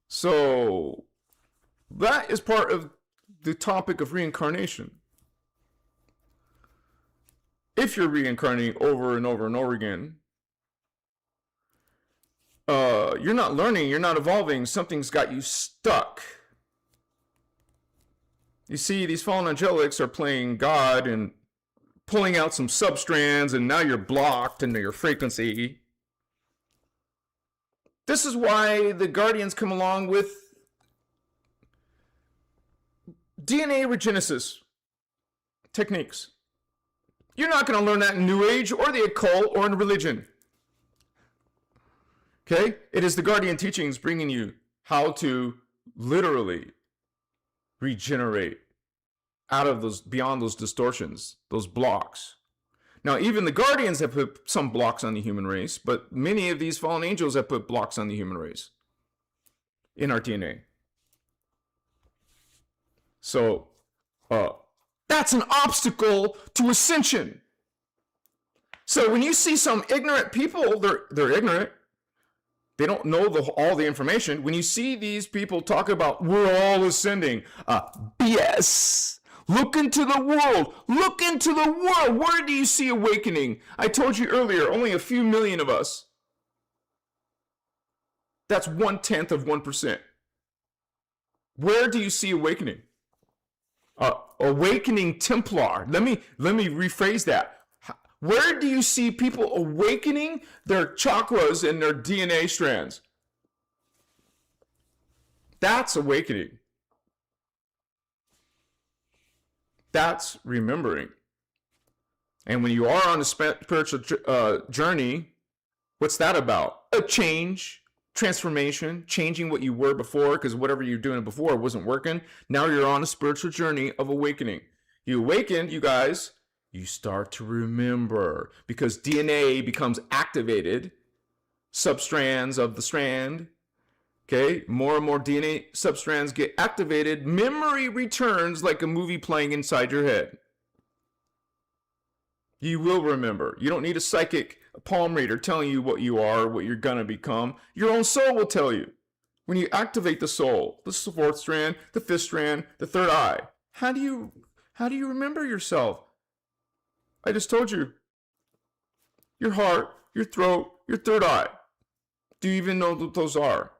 So that is part of the topic of reincarnation. If you're reincarnating over and over and over again, you're not learning, you're not evolving, something's got you stuck. You see, these fallen angelics are playing God and pulling out some substrands, and now you're blocked into your frequency. This is why the Guardians come along with DNA regenesis techniques. You're not going to learn that in New Age or the occult or in religion. Okay? It is the Guardian teachings bringing you how to literally regenerate out of those, beyond those distortions, those blocks. Now, even the Guardians have put some blocks on the human race, but many of these fallen angels have put blocks on the human race in our DNA. So, that's an obstacle to ascension. So when you see some ignorant people, they're ignorant. They don't know all the information. When you see these people talk about we're all ascending, BS. Look into the world. Look into the world. Where do you see awakening? I told you earlier, only a few million of us. That's 1/10 of 1%. Where do you see awakening? Awakening Templar. Let me rephrase that. Where do you see people awakening their chakras and their DNA strands? That's awakening. That's remembering. And when you are on a spiritual journey, what's that about? A change, transformation, changing what you were before, because whatever you were doing before wasn't working. Now you're on a spiritual journey of awakening. You awakened, you guys, you start to remember, because DNA becomes activated, substrands of the strand. Okay, more and more DNA substrands get activated. Memory returns like a movie playing inside your head. You will remember. You don't need a psychic, a palm reader telling you what you are, what you're going to become. Your own soul will tell you. When you activate the soul, the fourth strand, the fifth strand, the third eye, how do you remember yourself? I just told you. Your heart, your throat, your third eye. Do you even know what those are?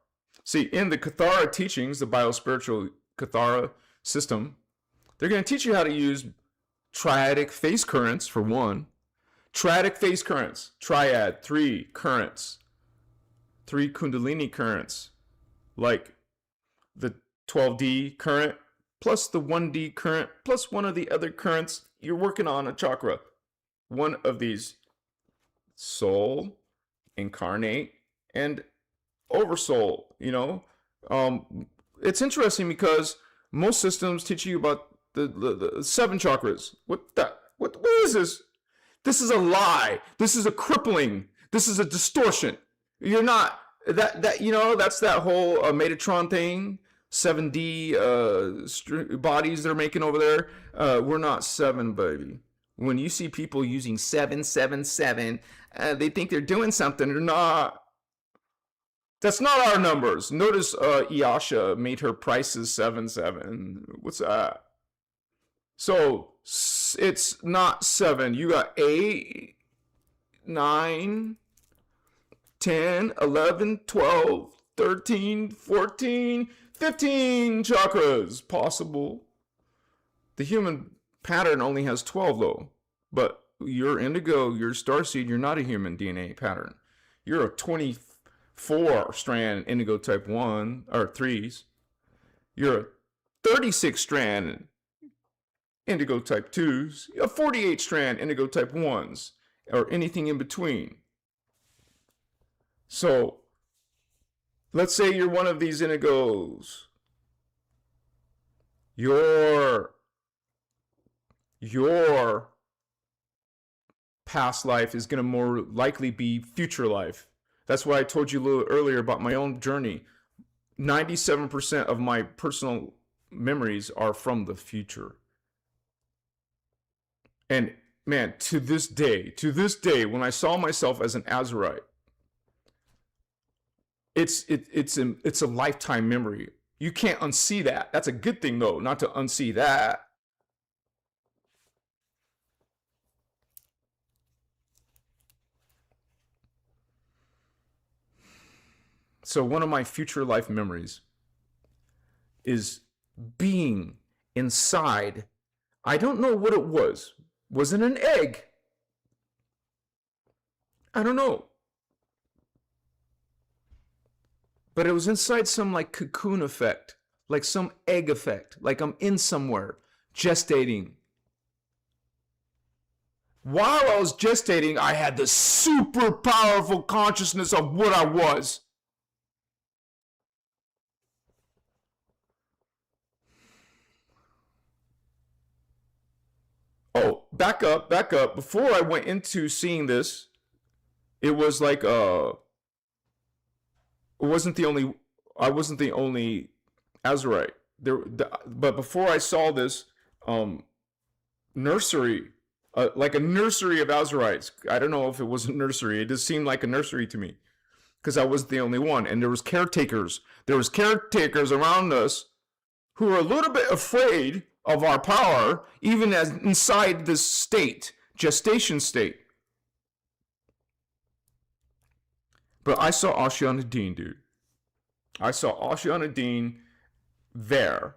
See, in the Kathara teachings, the biospiritual Kathara system, they're going to teach you how to use triadic phase currents for one. Triadic phase currents, triad, 3 currents, 3 Kundalini currents, like the 12D current plus the 1D current plus one of the other currents. You're working on a chakra. One of these, soul, incarnate, and oversoul. It's interesting because most systems teach you about the 7 chakras. What is this? This is a lie. This is a crippling. This is a distortion. You're not that's that whole Metatron thing. 7D bodies they're making over there. We're not 7, baby. When you see people using 777, they think they're doing something. They're not. That's not our numbers. Notice Iyasha made her prices 77. What's that? So it's not 7. You got 8, 9, 10, 11, 12, 13, 14, 15 chakras possible. The human pattern only has 12 though. But your indigo, your starseed, you're not a human DNA pattern. You're a 24 strand indigo type 1 or 3s. You're a 36 strand indigo type 2s, a 48 strand indigo type 1s, or anything in between. So let's say you're one of these indigos. Your past life is going to more likely be future life. That's why I told you a little earlier about my own journey. 97% of my personal memories are from the future. And man, to this day, when I saw myself as an Azurite, it's a lifetime memory. You can't unsee that. That's a good thing though, not to unsee that. So one of my future life memories is being inside. I don't know what it was. Was it an egg? I don't know. But it was inside some like cocoon effect, like some egg effect, like I'm in somewhere, gestating. While I was gestating, I had the super powerful consciousness of what I was. Oh, back up. Before I went into seeing this, it was like I wasn't the only Azurite. But before I saw this nursery, like a nursery of Azurites. I don't know if it was a nursery. It just seemed like a nursery to me because I wasn't the only one, and there was caretakers. There was caretakers around us who were a little bit afraid of our power, even as inside this state, gestation state. But I saw Ashiana Dean, dude. I saw Ashiana Dean there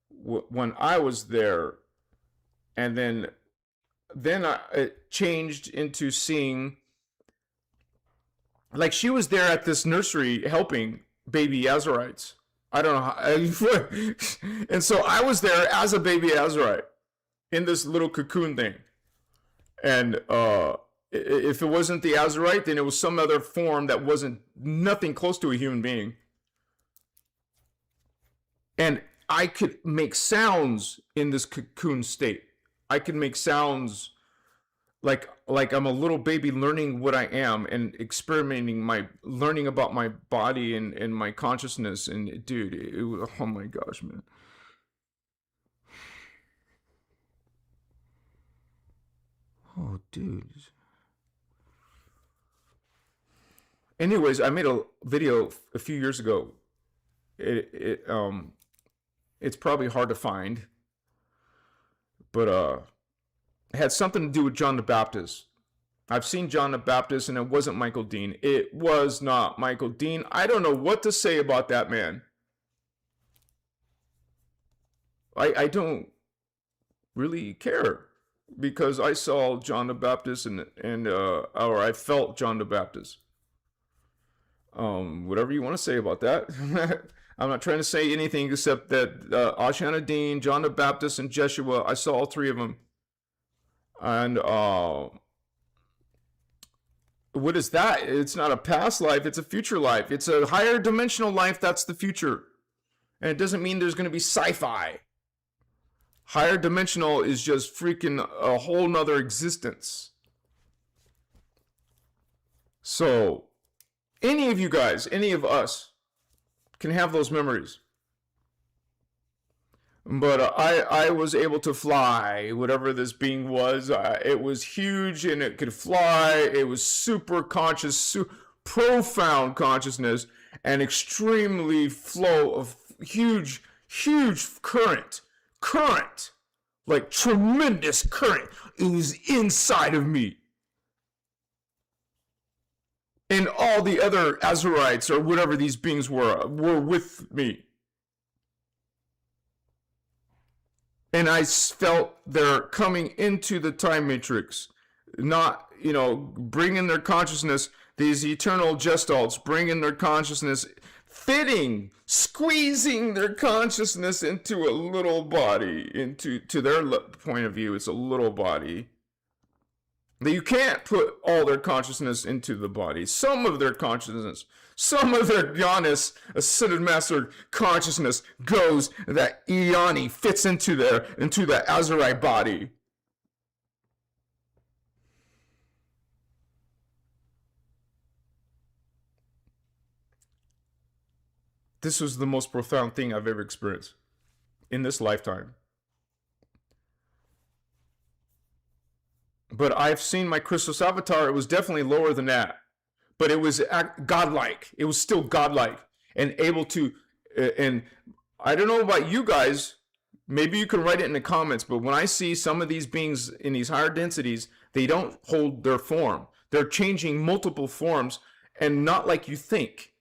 when I was there, and then it changed into seeing, like, she was there at this nursery helping baby Azurites. I don't know how. And so I was there as a baby Azurite in this little cocoon thing. And if it wasn't the Azurite, then it was some other form that wasn't nothing close to a human being. And I could make sounds in this cocoon state. I could make sounds like I'm a little baby learning what I am and experimenting learning about my body and my consciousness. And dude, oh my gosh, man. Oh, dude. Anyways, I made a video a few years ago. It's probably hard to find, but it had something to do with John the Baptist. I've seen John the Baptist, and it wasn't Michael Dean. It was not Michael Dean. I don't know what to say about that man. I don't really care, because I saw John the Baptist or I felt John the Baptist. Whatever you want to say about that. I'm not trying to say anything except that Ashana Dean, John the Baptist, and Jeshua, I saw all three of them. And what is that? It's not a past life, it's a future life. It's a higher dimensional life, that's the future. And it doesn't mean there's going to be sci-fi. Higher dimensional is just freaking a whole nother existence. So, any of you guys, any of us, can have those memories. But I was able to fly, whatever this being was. It was huge and it could fly. It was super conscious, profound consciousness, and extremely flow of huge current, like tremendous current. It was inside of me. And all the other Azurites, or whatever these beings were with me. And I felt they're coming into the time matrix, not, bringing their consciousness, these eternal gestalts, bringing their consciousness, squeezing their consciousness into a little body, to their point of view, it's a little body. You can't put all their consciousness into the body. Some of their consciousness, some of their Giannis, ascended master consciousness goes, that Iani fits into the Azurite body. This was the most profound thing I've ever experienced in this lifetime. But I've seen my Christos avatar. It was definitely lower than that. But it was godlike. It was still godlike and able to, and I don't know about you guys, maybe you can write it in the comments, but when I see some of these beings in these higher densities, they don't hold their form. They're changing multiple forms, and not like you think.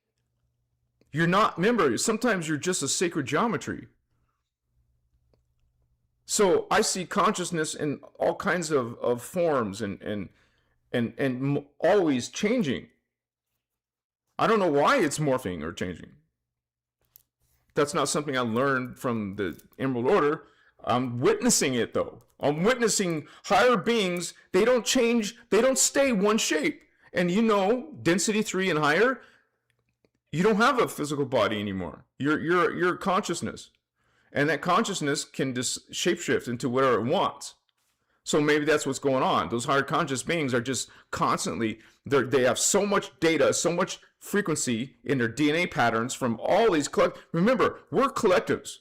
You're not, remember, sometimes you're just a sacred geometry. So I see consciousness in all kinds of forms and always changing. I don't know why it's morphing or changing. That's not something I learned from the Emerald Order. I'm witnessing it though. I'm witnessing higher beings. They don't change. They don't stay one shape. And density 3 and higher, you don't have a physical body anymore. You're consciousness. And that consciousness can just shapeshift into whatever it wants. So maybe that's what's going on. Those higher conscious beings are just constantly, they have so much data, so much frequency in their DNA patterns from all these remember, we're collectives.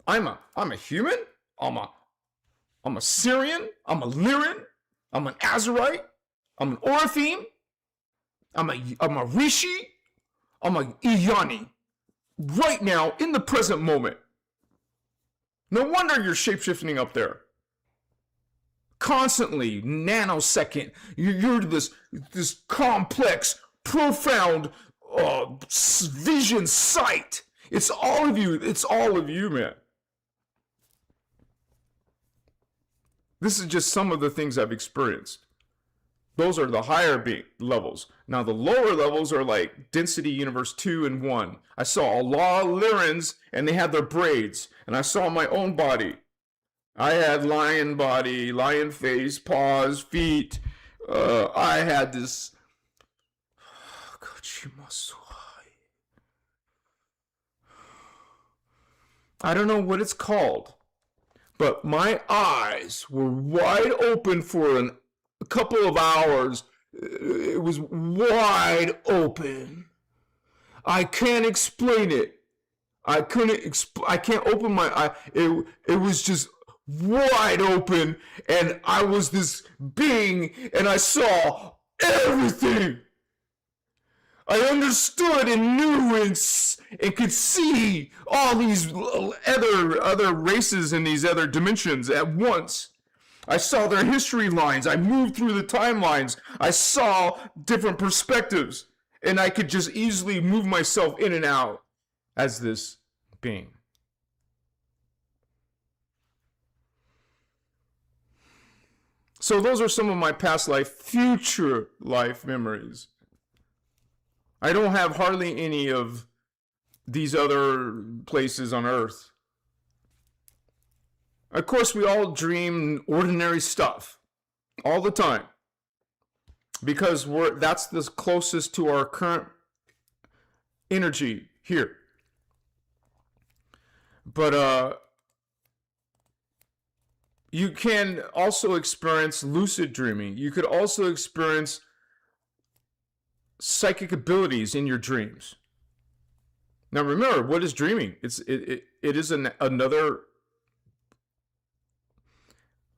I'm a human. I'm a Syrian. I'm a Lyran. I'm an Azurite. I'm an Orifeme. I'm a Rishi. I'm a Iyani. Right now, in the present moment. No wonder you're shapeshifting up there. Constantly, nanosecond. You're this complex, profound vision sight. It's all of you. It's all of you, man. This is just some of the things I've experienced. Those are the higher levels. Now the lower levels are like density universe 2 and 1. I saw a lot of Lyrans and they had their braids. And I saw my own body. I had lion body, lion face, paws, feet. I had this. I don't know what it's called. But my eyes were wide open for a couple of hours. It was wide open. I can't explain it. I can't open my eye. It was just wide open, and I was this being, and I saw everything. I understood and knew and could see all these other races in these other dimensions at once. I saw their history lines. I moved through the timelines. I saw different perspectives. And I could just easily move myself in and out as this being. So those are some of my past life, future life memories. I don't have hardly any of these other places on Earth. Of course, we all dream ordinary stuff all the time because that's the closest to our current energy here. But you can also experience lucid dreaming. You could also experience psychic abilities in your dreams. Now remember, what is dreaming? It is another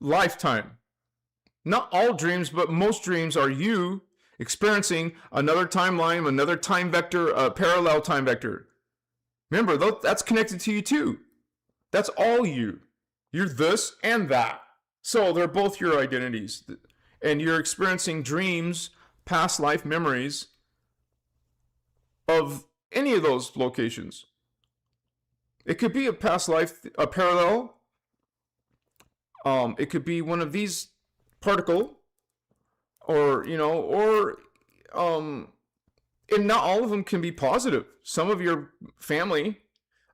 lifetime. Not all dreams, but most dreams are you experiencing another timeline, another time vector, a parallel time vector. Remember, that's connected to you too. That's all you. You're this and that. So they're both your identities. And you're experiencing dreams, past life memories of any of those locations. It could be a past life, a parallel. It could be one of these particle, or and not all of them can be positive. Some of your family,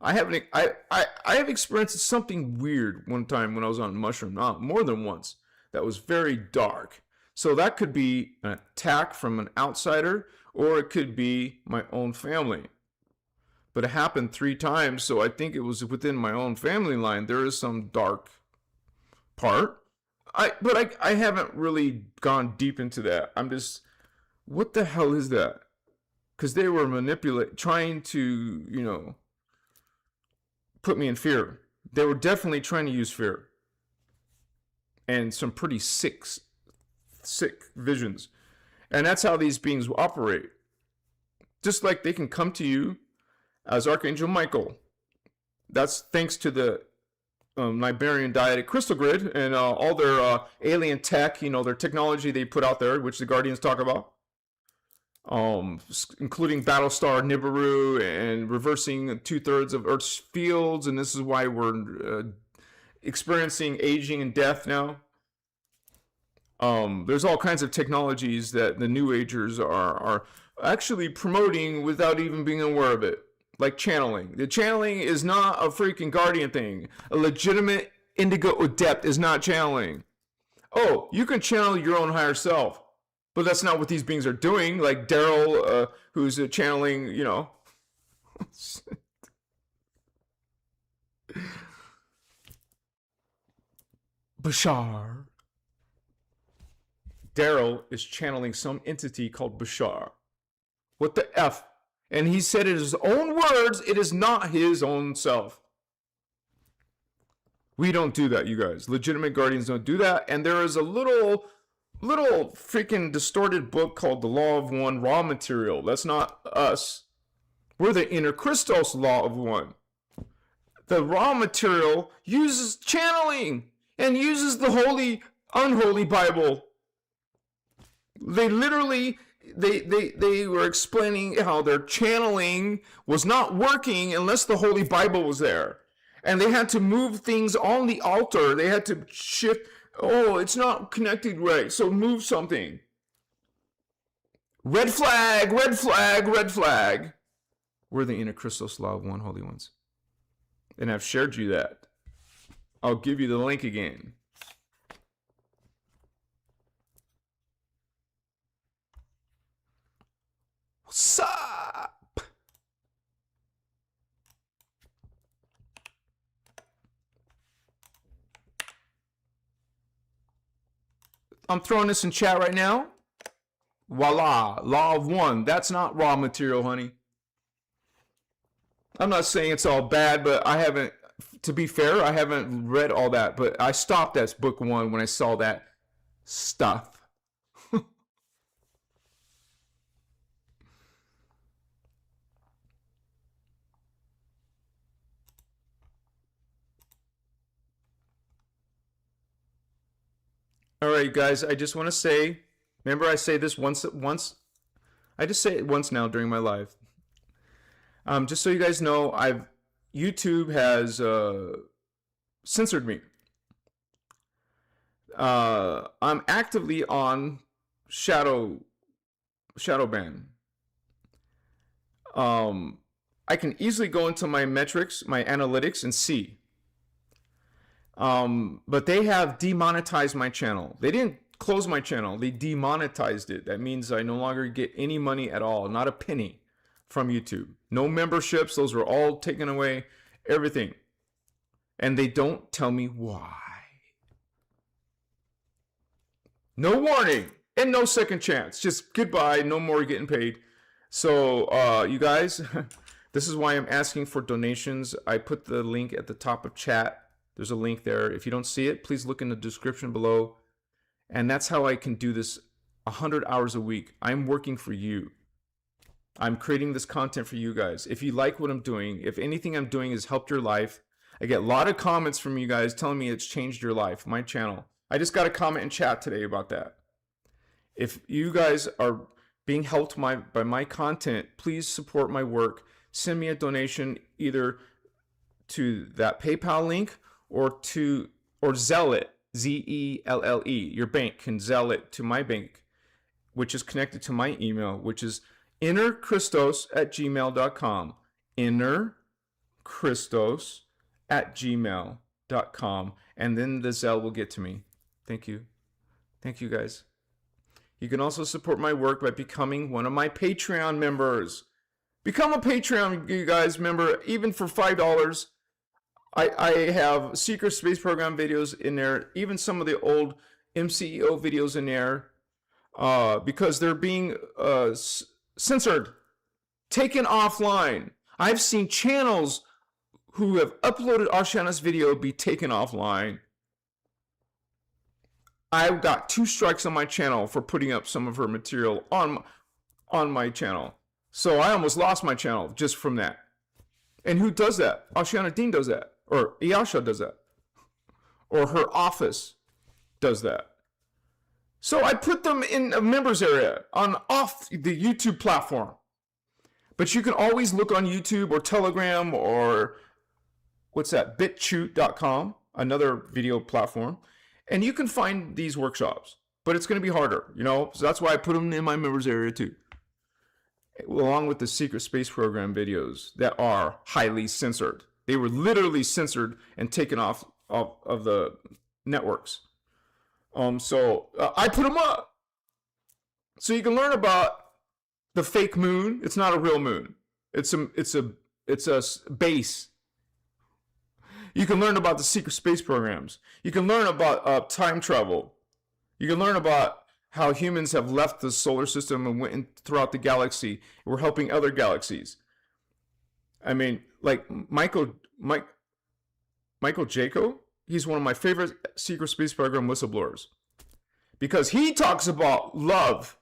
I have experienced something weird one time when I was on mushroom, more than once. That was very dark. So that could be an attack from an outsider, or it could be my own family. But it happened 3 times, so I think it was within my own family line. There is some dark part. But I haven't really gone deep into that. I'm just, what the hell is that? Because they were trying to, put me in fear. They were definitely trying to use fear. And some pretty sick visions. And that's how these beings operate. Just like they can come to you as Archangel Michael. That's thanks to the Liberian Dyadic Crystal Grid and all their alien tech, their technology they put out there, which the Guardians talk about. Including Battlestar Nibiru and reversing 2/3 of Earth's fields. And this is why we're experiencing aging and death now. There's all kinds of technologies that the New Agers are actually promoting without even being aware of it. Like channeling. The channeling is not a freaking Guardian thing. A legitimate indigo adept is not channeling. Oh, you can channel your own higher self. But that's not what these beings are doing. Like Daryl, who's channeling, Bashar. Daryl is channeling some entity called Bashar. What the F? And he said in his own words, it is not his own self. We don't do that, you guys. Legitimate Guardians don't do that. And there is a little freaking distorted book called The Law of One, Raw Material. That's not us. We're the innerchristos Law of One. The raw material uses channeling and uses the holy, unholy Bible. They literally, they were explaining how their channeling was not working unless the Holy Bible was there. And they had to move things on the altar. They had to shift. Oh, it's not connected right, so move something. Red flag, red flag, red flag. We're the innerchristos Law of One, Holy Ones. And I've shared you that. I'll give you the link again. What's up? I'm throwing this in chat right now. Voila, Law of One. That's not raw material, honey. I'm not saying it's all bad, but I haven't, to be fair, I haven't read all that. But I stopped at book 1 when I saw that stuff. All right, guys, I just want to say, remember I say this once, I just say it once now during my live. Just so you guys know, YouTube has censored me. I'm actively on shadow ban. I can easily go into my metrics, my analytics, and see. But they have demonetized my channel. They didn't close my channel. They demonetized it. That means I no longer get any money at all, not a penny from YouTube. No memberships. Those were all taken away. Everything. And they don't tell me why. No warning and no second chance. Just goodbye. No more getting paid. So, you guys, this is why I'm asking for donations. I put the link at the top of chat. There's a link there. If you don't see it, please look in the description below. And that's how I can do this 100 hours a week. I'm working for you. I'm creating this content for you guys. If you like what I'm doing, if anything I'm doing has helped your life, I get a lot of comments from you guys telling me it's changed your life, my channel. I just got a comment in chat today about that. If you guys are being helped by my content, please support my work. Send me a donation either to that PayPal link or Zelle it, Z-E-L-L-E. Your bank can Zelle it to my bank, which is connected to my email, which is innerchristos@gmail.com. innerchristos@gmail.com. And then the Zelle will get to me. Thank you. Thank you, guys. You can also support my work by becoming one of my Patreon members. Become a Patreon, you guys, member, even for $5. I have secret space program videos in there, even some of the old MCEO videos in there, because they're being censored, taken offline. I've seen channels who have uploaded Ashana's video be taken offline. I've got 2 strikes on my channel for putting up some of her material on my channel. So I almost lost my channel just from that. And who does that? Ashana Dean does that. Or Iyasha does that. Or her office does that. So I put them in a members area off the YouTube platform. But you can always look on YouTube or Telegram or what's that? BitChute.com, another video platform. And you can find these workshops, but it's going to be harder, you know? So that's why I put them in my members area too. Along with the secret space program videos that are highly censored. They were literally censored and taken off of the networks. So I put them up. So you can learn about the fake moon. It's not a real moon. It's a base. You can learn about the secret space programs. You can learn about time travel. You can learn about how humans have left the solar system and went throughout the galaxy. We're helping other galaxies. I mean, like Michael Jaco, he's one of my favorite secret space program whistleblowers because he talks about love.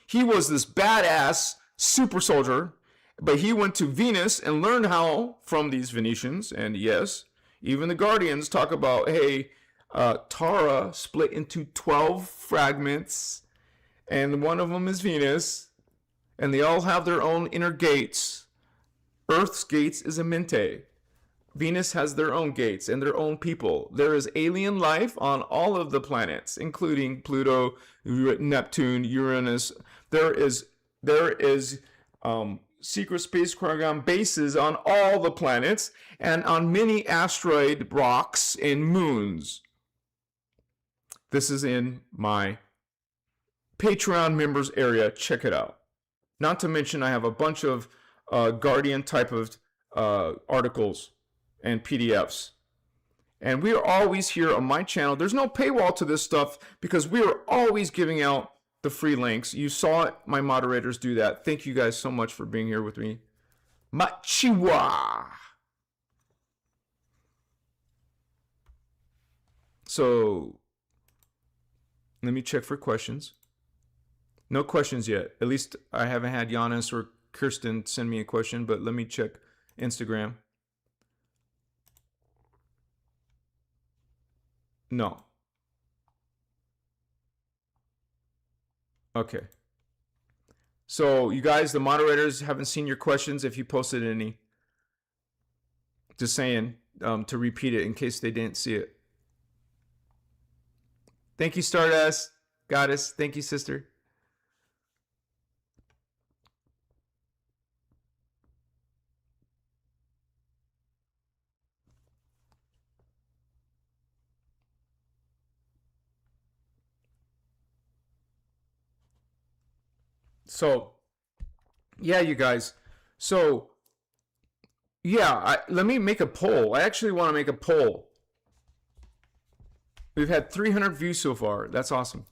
He was this badass super soldier, but he went to Venus and learned how from these Venetians. And yes, even the Guardians talk about, hey, Tara split into 12 fragments, and one of them is Venus, and they all have their own inner gates. Earth's gates is Aminte. Venus has their own gates and their own people. There is alien life on all of the planets, including Pluto, Neptune, Uranus. There is secret space program bases on all the planets and on many asteroid rocks and moons. This is in my Patreon members area. Check it out. Not to mention I have a bunch of Guardian type of articles and PDFs. And we are always here on my channel. There's no paywall to this stuff because we are always giving out the free links. You saw it, my moderators do that. Thank you guys so much for being here with me. Machiwa. So let me check for questions. No questions yet. At least I haven't had Giannis or Kirsten send me a question, but let me check Instagram. No. Okay. So you guys, the moderators, haven't seen your questions if you posted any. Just saying, to repeat it in case they didn't see it. Thank you, Stardust. Goddess. Thank you, sister. So, yeah, you guys. So, yeah, let me make a poll. I actually want to make a poll. We've had 300 views so far. That's awesome.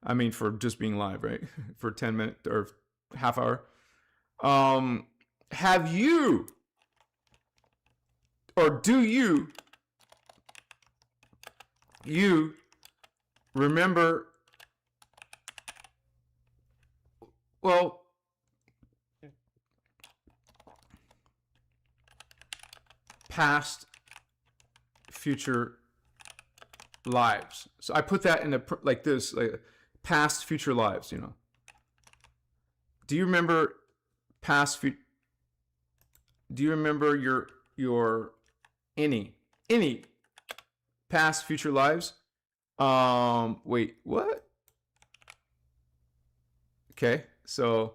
I mean, for just being live, right? For 10 minutes or half hour. Have you, or do you remember, well, past, future lives? So I put that in a, like this, like past, future lives, you know. Do you remember past, do you remember your any past, future lives? Wait, what? Okay, so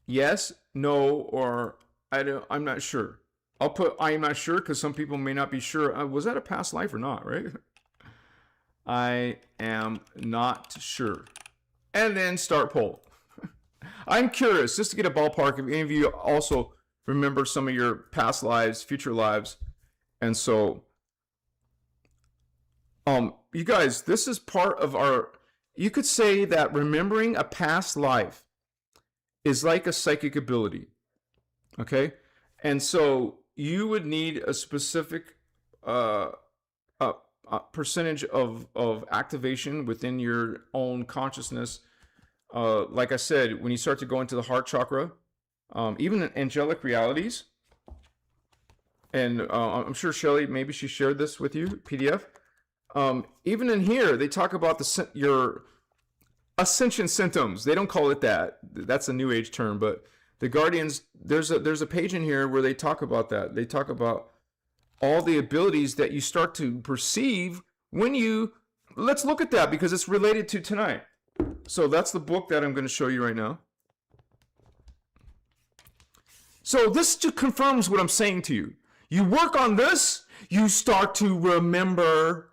yes, no, or I'm not sure. I'll put I am not sure because some people may not be sure. Was that a past life or not, right? I am not sure. And then start poll. I'm curious, just to get a ballpark, if any of you also remember some of your past lives, future lives. And so, you guys, this is part of our, you could say that remembering a past life is like a psychic ability. Okay? And so you would need a specific percentage of activation within your own consciousness. Like I said, when you start to go into the heart chakra, even in angelic realities, and I'm sure Shelly, maybe she shared this with you, PDF. Even in here, they talk about your ascension symptoms. They don't call it that. That's a new age term, but the guardians, there's a page in here where they talk about that. They talk about all the abilities that you start to perceive when you, let's look at that because it's related to tonight. So that's the book that I'm going to show you right now. So this just confirms what I'm saying to you. You work on this, you start to remember.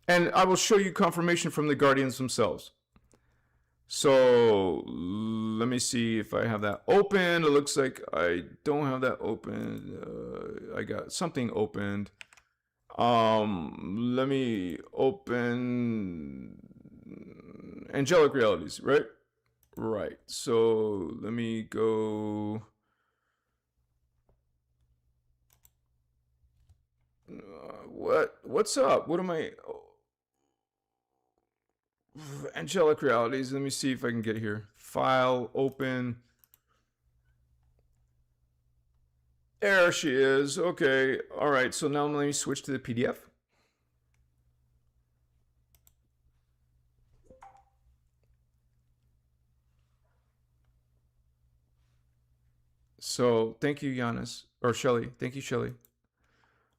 And I will show you confirmation from the guardians themselves. So let me see if I have that open. It looks like I don't have that open. I got something opened. Let me open angelic realities, right? Right. So let me go. What's up? What am I? Angelic realities. Let me see if I can get here. File, open. There she is. Okay. All right. So now let me switch to the PDF. So thank you, Giannis, or Shelly. Thank you, Shelly.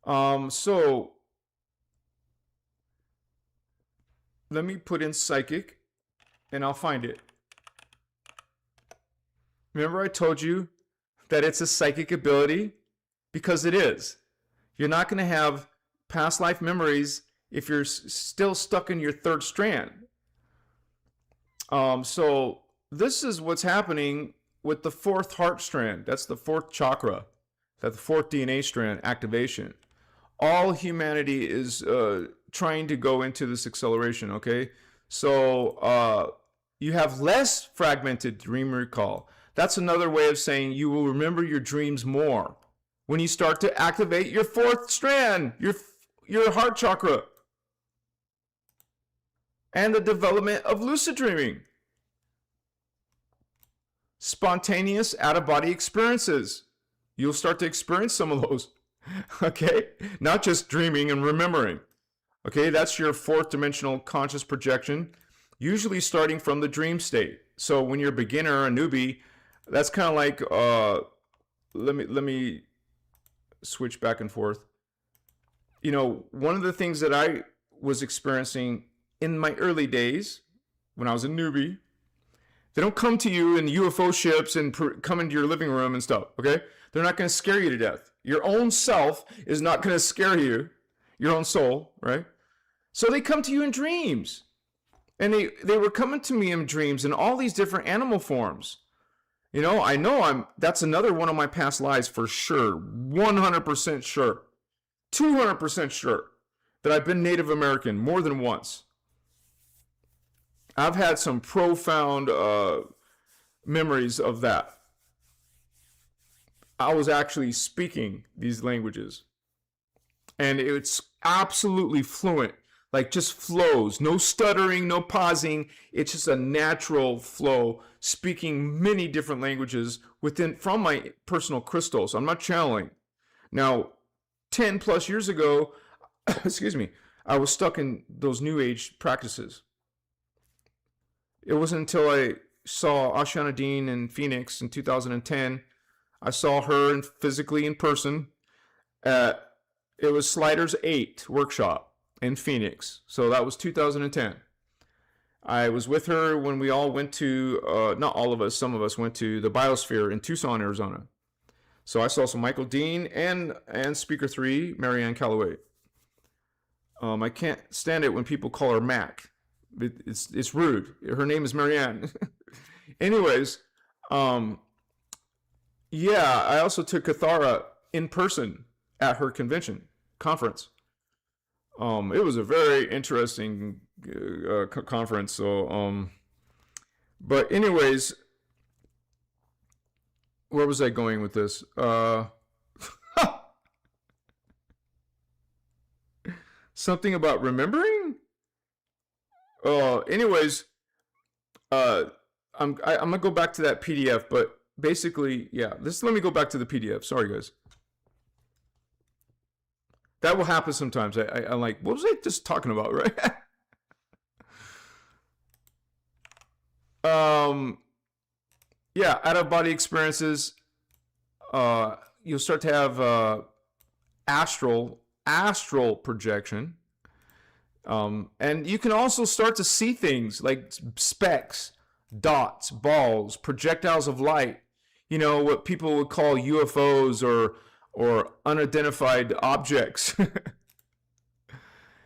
So let me put in psychic and I'll find it. Remember I told you that it's a psychic ability? Because it is. You're not going to have past life memories if you're still stuck in your third strand. So this is what's happening with the fourth heart strand. That's the fourth chakra. That's the fourth DNA strand activation. All humanity is trying to go into this acceleration, okay? So you have less fragmented dream recall. That's another way of saying you will remember your dreams more when you start to activate your fourth strand, your heart chakra, and the development of lucid dreaming. Spontaneous out-of-body experiences. You'll start to experience some of those, okay? Not just dreaming and remembering. Okay, that's your fourth dimensional conscious projection, usually starting from the dream state. So when you're a beginner, a newbie, that's kind of like let me switch back and forth. One of the things that I was experiencing in my early days when I was a newbie, they don't come to you in UFO ships and come into your living room and stuff, okay? They're not going to scare you to death. Your own self is not going to scare you, your own soul, right? So they come to you in dreams. And they were coming to me in dreams in all these different animal forms. I know that's another one of my past lives for sure. 100% sure. 200% sure that I've been Native American more than once. I've had some profound memories of that. I was actually speaking these languages. And it's absolutely fluent. Like just flows, no stuttering, no pausing. It's just a natural flow, speaking many different languages from my personal Christos. I'm not channeling. Now, 10 plus years ago, excuse me, I was stuck in those New Age practices. It wasn't until I saw Ashana Dean in Phoenix in 2010. I saw her physically in person. It was Sliders 8 workshop in Phoenix. So that was 2010. I was with her when we all went to, not all of us, some of us went to the Biosphere in Tucson, Arizona. So I saw some Michael Dean and Speaker 3, Marianne Calloway. I can't stand it when people call her Mac. It's rude. Her name is Marianne. Anyways, yeah, I also took Kathara in person at her conference. It was a very interesting conference. So, but anyways, where was I going with this? Something about remembering. Anyways, I'm gonna go back to that PDF, but basically, yeah. Let me go back to the PDF. Sorry, guys. That will happen sometimes. I'm like, what was I just talking about, right? Yeah, out of body experiences. You'll start to have astral projection. And you can also start to see things like specks, dots, balls, projectiles of light. What people would call UFOs or unidentified objects.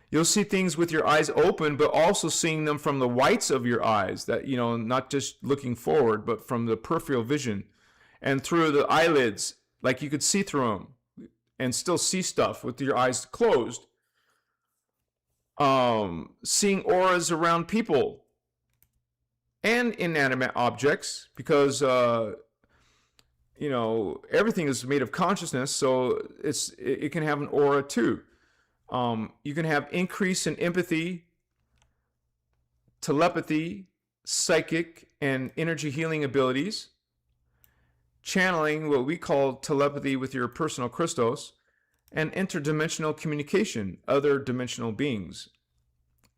You'll see things with your eyes open, but also seeing them from the whites of your eyes, that, not just looking forward, but from the peripheral vision and through the eyelids, like you could see through them and still see stuff with your eyes closed. Seeing auras around people and inanimate objects, because everything is made of consciousness, so it can have an aura too. You can have increase in empathy, telepathy, psychic, and energy healing abilities, channeling, what we call telepathy with your personal Christos, and interdimensional communication, other dimensional beings,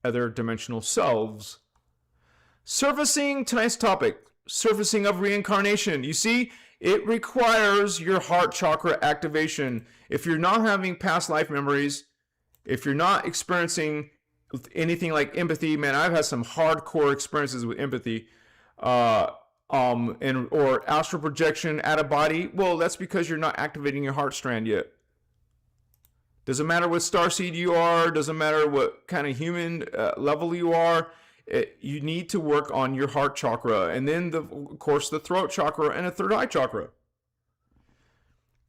other dimensional selves. Surfacing, tonight's topic, surfacing of reincarnation. You see, it requires your heart chakra activation. If you're not having past life memories, if you're not experiencing anything like empathy, man, I've had some hardcore experiences with empathy, or astral projection out of body. Well, that's because you're not activating your heart strand yet. Doesn't matter what starseed you are, doesn't matter what kind of human level you are, you need to work on your heart chakra, and then, of course, the throat chakra and a third eye chakra.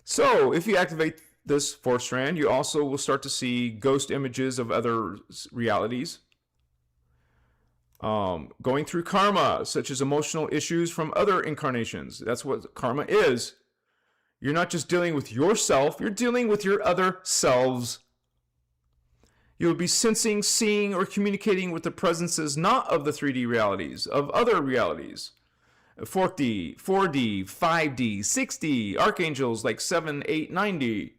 So if you activate this fourth strand, you also will start to see ghost images of other realities. Going through karma, such as emotional issues from other incarnations. That's what karma is. You're not just dealing with yourself, you're dealing with your other selves. You'll be sensing, seeing, or communicating with the presences not of the 3D realities, of other realities. 4D, 5D, 6D, archangels like 7, 8, 9D.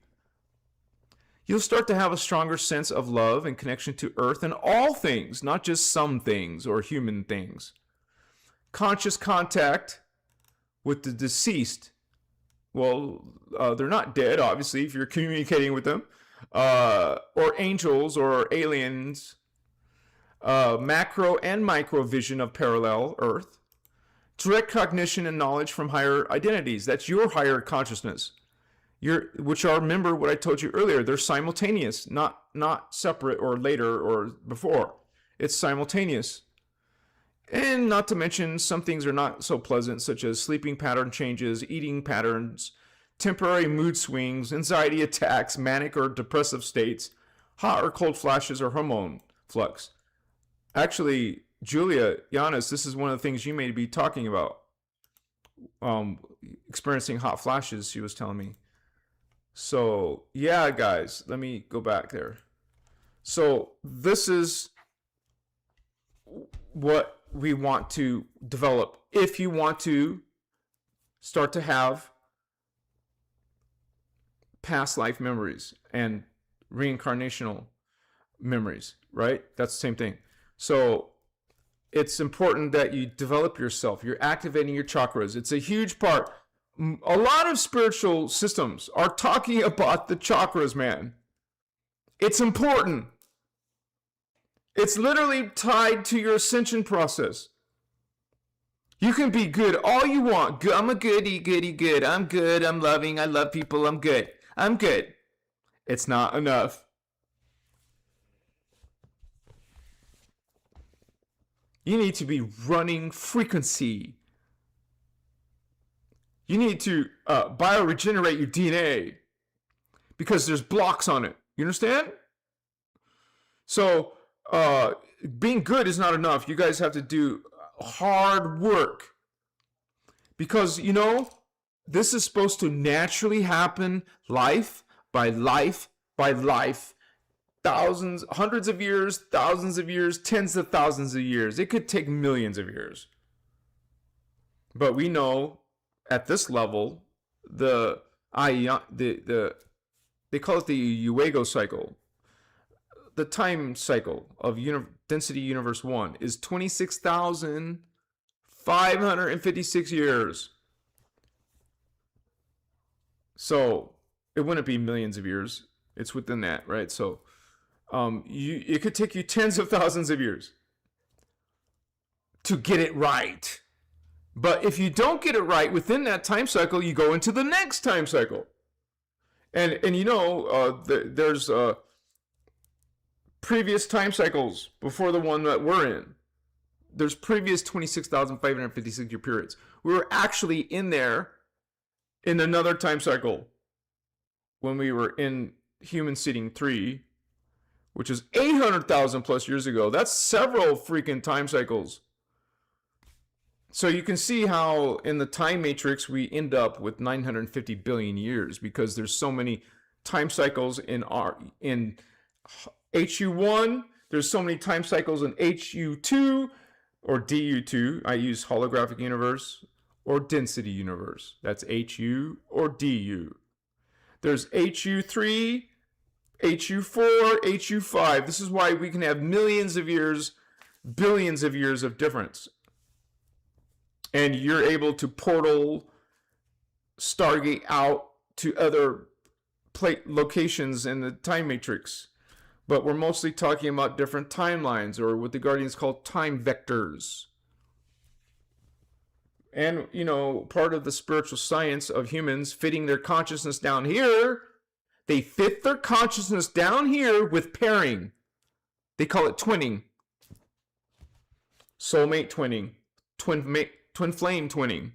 You'll start to have a stronger sense of love and connection to earth and all things, not just some things or human things. Conscious contact with the deceased. Well, they're not dead, obviously, if you're communicating with them. Or angels or aliens. Macro and micro vision of parallel earth. Direct cognition and knowledge from higher identities. That's your higher consciousness. Which are, remember what I told you earlier, they're simultaneous, not separate or later or before. It's simultaneous. And not to mention, some things are not so pleasant, such as sleeping pattern changes, eating patterns, temporary mood swings, anxiety attacks, manic or depressive states, hot or cold flashes, or hormone flux. Actually, Julia, Giannis, this is one of the things you may be talking about. Experiencing hot flashes, she was telling me. So, yeah, guys, let me go back there. So, this is what we want to develop if you want to start to have past life memories and reincarnational memories, right? That's the same thing. So, it's important that you develop yourself. You're activating your chakras. It's a huge part. A lot of spiritual systems are talking about the chakras, man. It's important. It's literally tied to your ascension process. You can be good all you want. I'm a goody, good. I'm good. I'm loving. I love people. I'm good. I'm good. It's not enough. You need to be running frequency. You need to bioregenerate your DNA because there's blocks on it. You understand? So being good is not enough. You guys have to do hard work because, you know, this is supposed to naturally happen life by life by life. Thousands, hundreds of years, thousands of years, tens of thousands of years. It could take millions of years. But we know at this level, they call it the Uego cycle. The time cycle of density universe 1 is 26,556 years. So it wouldn't be millions of years. It's within that, right? So it could take you tens of thousands of years to get it right. But if you don't get it right within that time cycle, you go into the next time cycle. And you know, there's previous time cycles before the one that we're in. There's previous 26,556 year periods. We were actually in there in another time cycle when we were in human seeding 3, which is 800,000 plus years ago. That's several freaking time cycles. So you can see how in the time matrix we end up with 950 billion years because there's so many time cycles in HU1. There's so many time cycles in HU2 or DU2. I use holographic universe or density universe. That's HU or DU. There's HU3, HU4, HU5. This is why we can have millions of years, billions of years of difference. And you're able to portal Stargate out to other locations in the time matrix. But we're mostly talking about different timelines, or what the Guardians call time vectors. And, you know, part of the spiritual science of humans fitting their consciousness down here, they fit their consciousness down here with pairing. They call it twinning. Soulmate twinning. Twin flame twinning.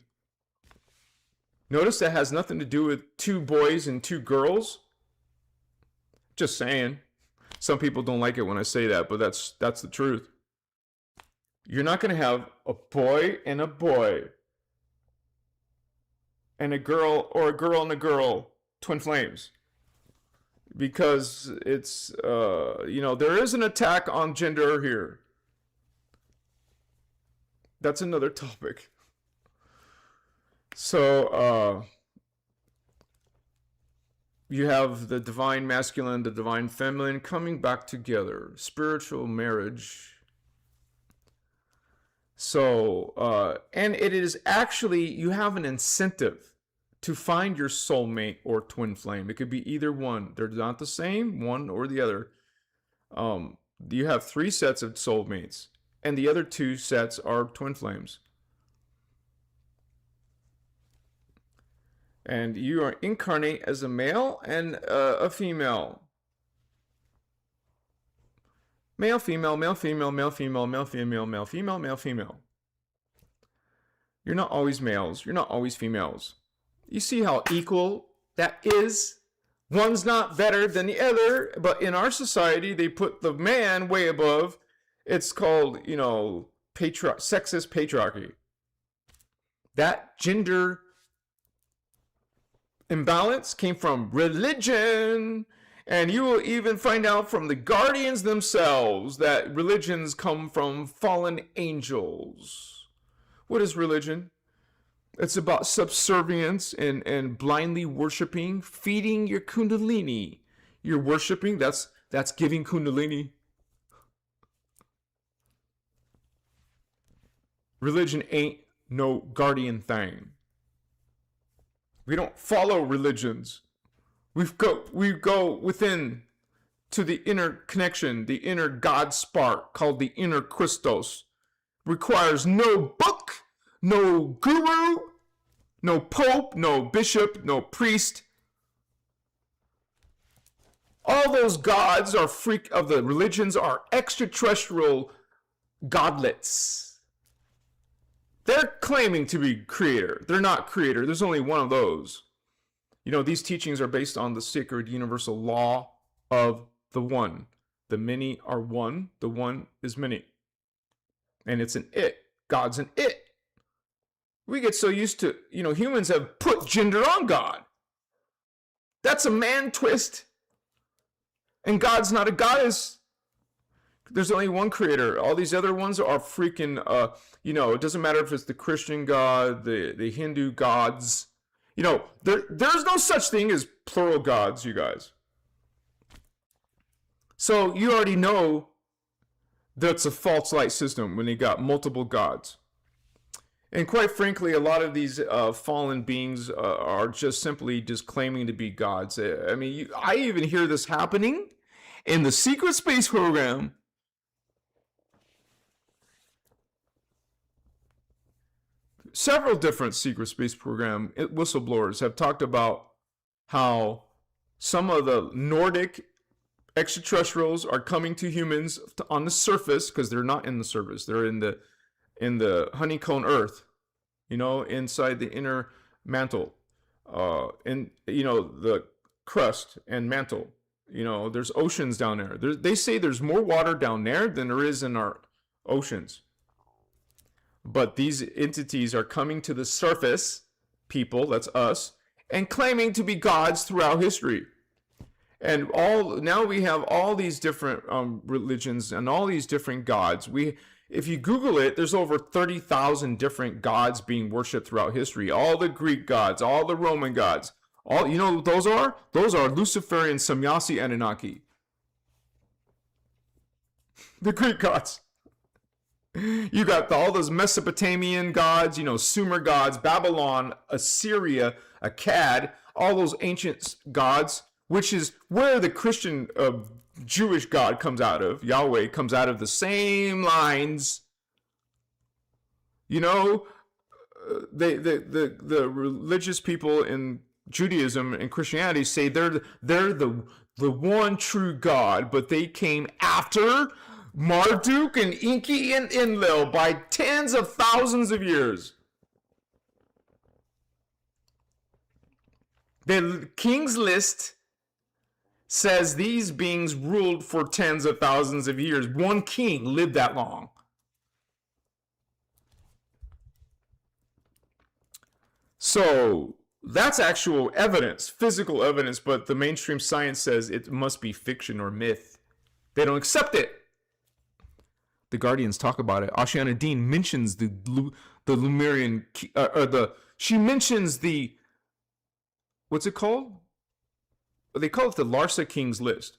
Notice that has nothing to do with 2 boys and 2 girls. Just saying. Some people don't like it when I say that, but that's the truth. You're not going to have a boy and a boy and a girl, or a girl and a girl, twin flames. Because it's, you know, there is an attack on gender here. That's another topic. So, You have the divine masculine, the divine feminine coming back together. Spiritual marriage. So, and it is actually, you have an incentive to find your soulmate or twin flame. It could be either one. They're not the same, one or the other. You have 3 sets of soulmates, and the other 2 sets are twin flames. And you are incarnate as a male and a female. Male, female, male, female, male, female, male, female, male, female, male, female. You're not always males. You're not always females. You see how equal that is? One's not better than the other, but in our society, they put the man way above. It's called, sexist patriarchy. That gender imbalance came from religion. And you will even find out from the guardians themselves that religions come from fallen angels. What is religion? It's about subservience and blindly worshiping, feeding your kundalini. You're worshiping, that's giving kundalini. Religion ain't no guardian thing. We don't follow religions. We go within to the inner connection, the inner God spark called the inner Christos. Requires no book, no guru, no pope, no bishop, no priest. All those gods are of the religions are extraterrestrial godlets. They're claiming to be creator. They're not creator. There's only one of those. These teachings are based on the sacred universal law of the one. The many are one. The one is many. And it's an it. God's an it. We get so used to, humans have put gender on God. That's a man twist. And God's not a goddess. There's only one creator. All these other ones are freaking, it doesn't matter if it's the Christian God, the Hindu gods. There's no such thing as plural gods, you guys. So you already know that's a false light system when they got multiple gods. And quite frankly, a lot of these fallen beings are just simply just claiming to be gods. I even hear this happening in the secret space program. Several different secret space program whistleblowers have talked about how some of the Nordic extraterrestrials are coming to humans on the surface, because they're not in the surface. They're in the honeycomb earth, inside the inner mantle, the crust and mantle. There's oceans down there. They say there's more water down there than there is in our oceans. But these entities are coming to the surface, people, that's us, and claiming to be gods throughout history. And now we have all these different religions and all these different gods. If you Google it, there's over 30,000 different gods being worshipped throughout history. All the Greek gods, all the Roman gods. All what those are? Those are Luciferian Samyasi Anunnaki. The Greek gods. You got all those Mesopotamian gods, Sumer gods, Babylon, Assyria, Akkad, all those ancient gods, which is where the Christian Jewish God comes out of. Yahweh comes out of the same lines. The religious people in Judaism and Christianity say they're the one true God, but they came after Marduk and Enki and Enlil by tens of thousands of years. The King's List says these beings ruled for tens of thousands of years. One king lived that long. So that's actual evidence, physical evidence, but the mainstream science says it must be fiction or myth. They don't accept it. The Guardians talk about it. Ashiana Dean mentions the Lemurian, she mentions the, what's it called? they call it the Larsa King's list.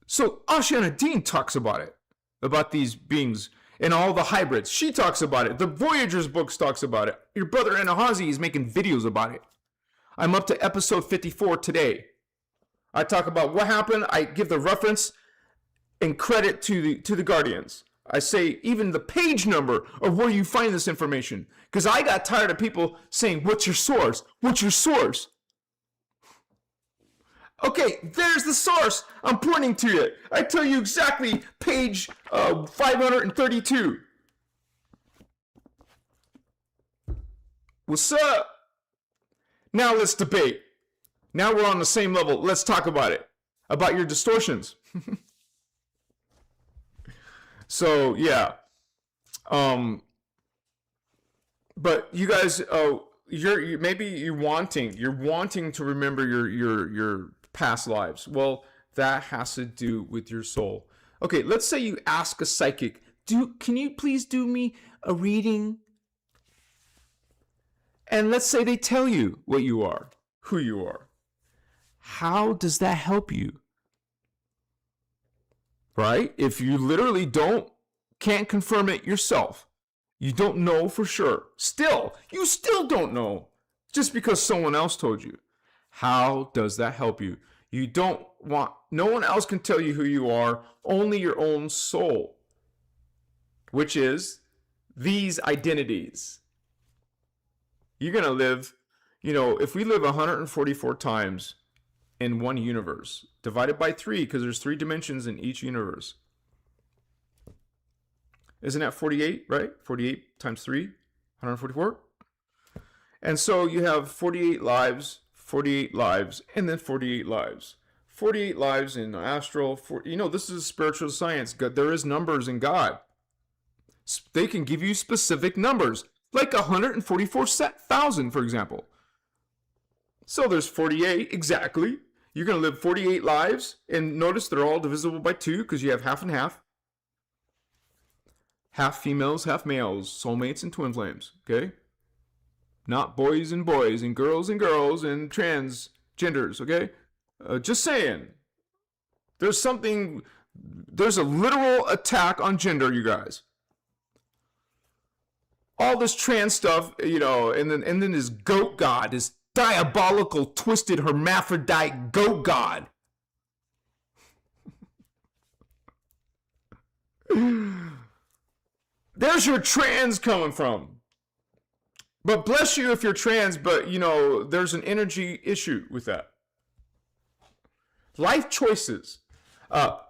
So Ashana Dean talks about it, about these beings and all the hybrids. She talks about it. The Voyagers books talks about it. Your brother Anahazi is making videos about it. I'm up to episode 54 today. I talk about what happened. I give the reference and credit to the Guardians. I say even the page number of where you find this information, because I got tired of people saying, "What's your source? What's your source?" Okay, there's the source. I'm pointing to it. I tell you exactly page 532. What's up? Now let's debate. Now we're on the same level. Let's talk about it. About your distortions. So, yeah. But you guys, you're wanting to remember your past lives. Well, that has to do with your soul. Okay, let's say you ask a psychic, can you please do me a reading? And let's say they tell you what you are, who you are. How does that help you? Right? If you literally can't confirm it yourself, you don't know for sure. You still don't know just because someone else told you. How does that help you? No one else can tell you who you are, only your own soul, which is these identities. You're going to live, if we live 144 times in one universe, divided by 3, because there's 3 dimensions in each universe. Isn't that 48, right? 48 times 3, 144. And so you have 48 lives, and then 48 lives. 48 lives in astral. This is spiritual science. There is numbers in God. They can give you specific numbers, like 144,000, for example. So there's 48, exactly. You're going to live 48 lives, and notice they're all divisible by 2 because you have half and half. Half females, half males, soulmates and twin flames, okay? Not boys and girls and transgenders, okay? Just saying. There's a literal attack on gender, you guys. All this trans stuff, and then this goat god, this diabolical, twisted, hermaphrodite goat god. There's your trans coming from. But bless you if you're trans, but there's an energy issue with that. Life choices,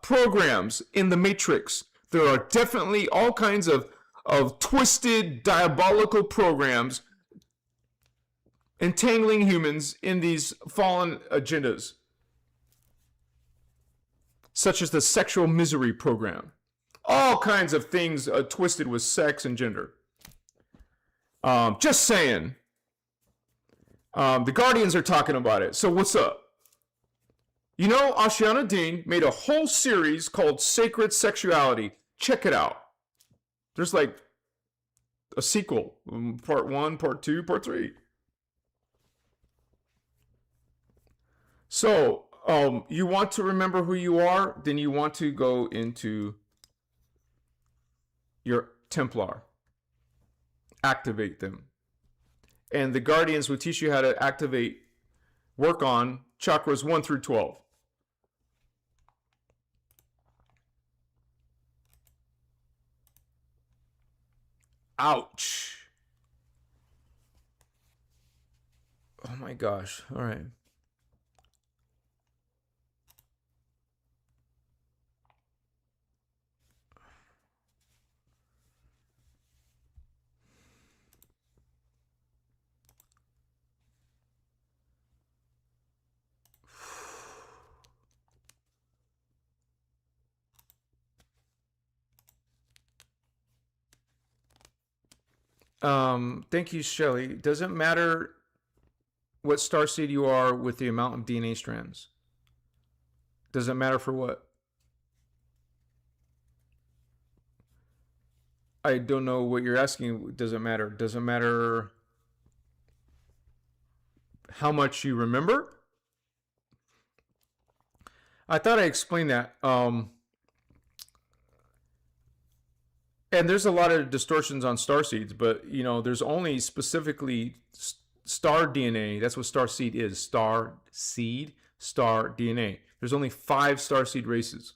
programs in the matrix. There are definitely all kinds of twisted, diabolical programs entangling humans in these fallen agendas, such as the sexual misery program. All kinds of things twisted with sex and gender. Just saying. The Guardians are talking about it. So what's up? Ashana Dean made a whole series called Sacred Sexuality. Check it out. There's like a sequel. Part 1, Part 2, Part 3. So, you want to remember who you are, then you want to go into your Templar. Activate them. And the Guardians will teach you how to work on chakras 1 through 12. Ouch. Oh my gosh. All right. Thank you, Shelley. Doesn't matter what starseed you are with the amount of DNA strands. Doesn't matter for what? I don't know what you're asking. Doesn't matter. Doesn't matter. how much you remember. I thought I explained that. And there's a lot of distortions on starseeds, but there's only specifically star DNA. That's what starseed is. Star seed, star DNA. There's only 5 starseed races: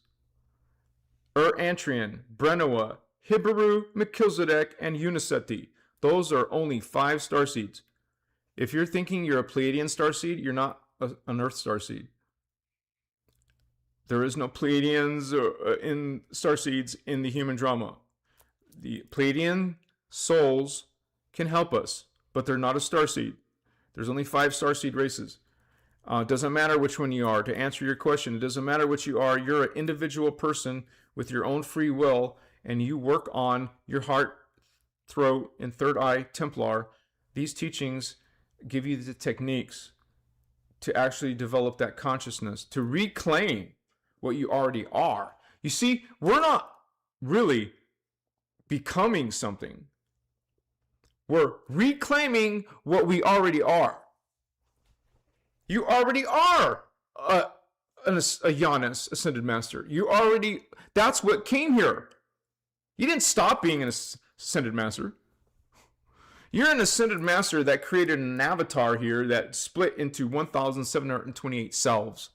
Antrian, Brenoa, Hibaru, Melchizedek, and Uniseti. Those are only 5 starseeds. If you're thinking you're a Pleiadian starseed, you're not an Earth starseed. There is no Pleiadians in starseeds in the human drama. The Pleiadian souls can help us, but they're not a starseed. There's only 5 starseed races. It doesn't matter which one you are. To answer your question, it doesn't matter what you are. You're an individual person with your own free will, and you work on your heart, throat, and third eye Templar. These teachings give you the techniques to actually develop that consciousness, to reclaim what you already are. You see, we're not really becoming something. We're reclaiming what we already are. You already are a Janus, Ascended Master. That's what came here. You didn't stop being an Ascended Master. You're an Ascended Master that created an avatar here that split into 1,728 selves.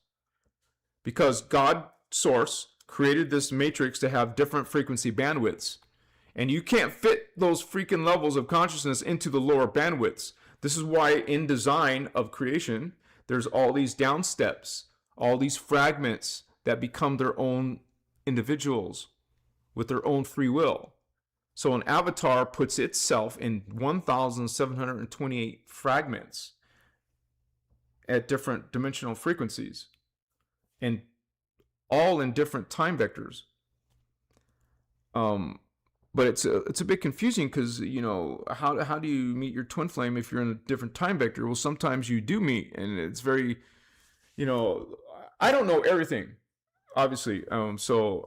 Because God, Source, created this matrix to have different frequency bandwidths. And you can't fit those freaking levels of consciousness into the lower bandwidths. This is why in design of creation, there's all these down steps, all these fragments that become their own individuals with their own free will. So an avatar puts itself in 1,728 fragments at different dimensional frequencies, and all in different time vectors. But it's a bit confusing because, how do you meet your twin flame if you're in a different time vector? Well, sometimes you do meet, and it's very, I don't know everything, obviously. And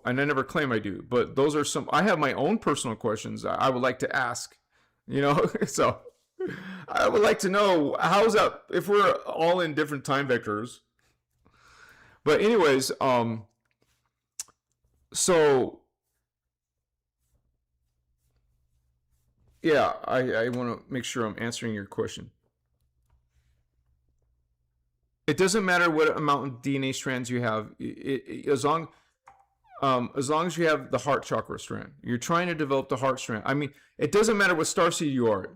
I never claim I do, but those are I have my own personal questions I would like to ask, so I would like to know, how's that if we're all in different time vectors? But anyways, yeah, I want to make sure I'm answering your question. It doesn't matter what amount of DNA strands you have, as long as you have the heart chakra strand. You're trying to develop the heart strand. I mean, it doesn't matter what starseed you are.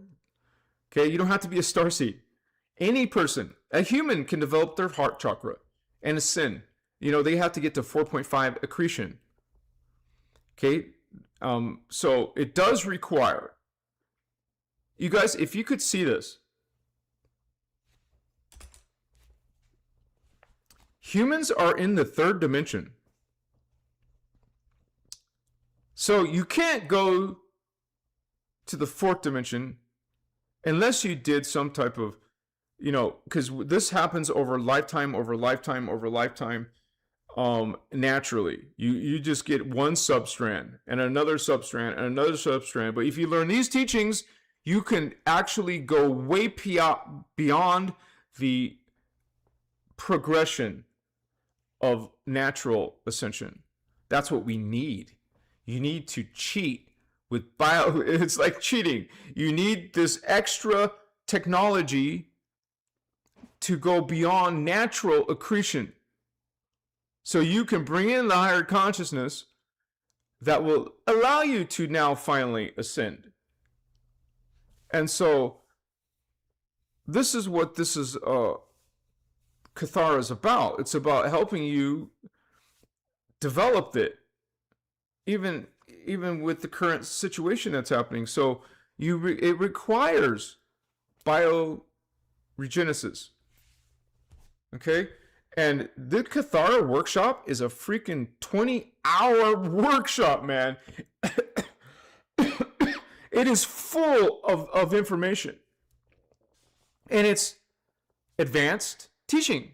Okay, you don't have to be a starseed. Any person, a human, can develop their heart chakra and ascend. They have to get to 4.5 accretion. Okay, so it does require. You guys, if you could see this, humans are in the 3rd dimension. So you can't go to the 4th dimension unless you did some type of, because this happens over lifetime, naturally. You just get one substrand and another substrand and another substrand. But if you learn these teachings, you can actually go way beyond the progression of natural ascension. That's what we need. You need to cheat with it's like cheating. You need this extra technology to go beyond natural accretion. So you can bring in the higher consciousness that will allow you to now finally ascend. And so this is what Cathara is about. It's about helping you develop it, even with the current situation that's happening. So it requires bioregenesis. Okay? And the Cathara workshop is a freaking 20-hour workshop, man. It is full of information. And it's advanced teaching.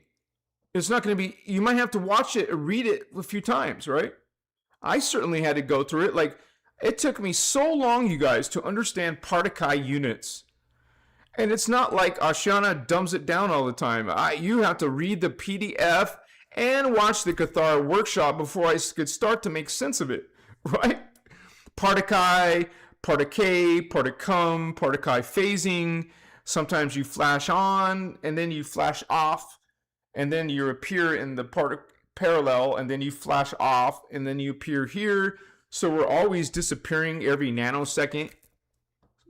It's not going to be, you might have to watch it or read it a few times, right? I certainly had to go through it. Like, it took me so long, you guys, to understand Partakai units. And it's not like Ashana dumbs it down all the time. You have to read the PDF and watch the Cathar workshop before I could start to make sense of it, right? Partikai, particate, particum, partikai phasing. Sometimes you flash on and then you flash off, and then you appear in the parallel, and then you flash off, and then you appear here. So we're always disappearing every nanosecond.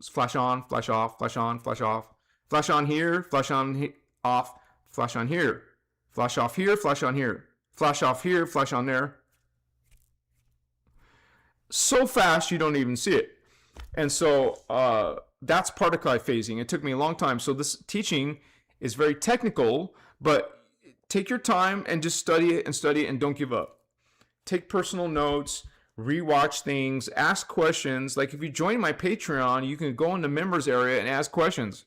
Flash on, flash off, flash on, flash off. Flash on here, flash on off, flash on here. Flash off here, flash on here. Flash off here, flash on there. So fast you don't even see it. And so that's particle phasing. It took me a long time. So this teaching is very technical, but take your time and just study it and don't give up. Take personal notes, rewatch things, ask questions. Like if you join my Patreon, you can go in the members area and ask questions.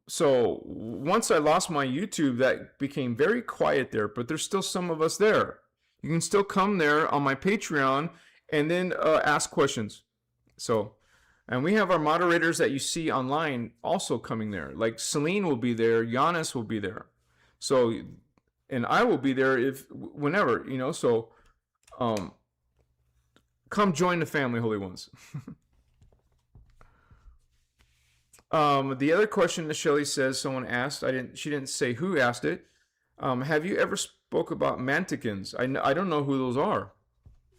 So once I lost my YouTube, that became very quiet there, but there's still some of us there. You can still come there on my Patreon and then ask questions. So, and we have our moderators that you see online also coming there. Like Celine will be there, Giannis will be there. So, and I will be there whenever, you know. So, come join the family, Holy Ones. The other question that Shelley says, someone asked, she didn't say who asked it. Have you ever spoke about mantikins? I don't know who those are.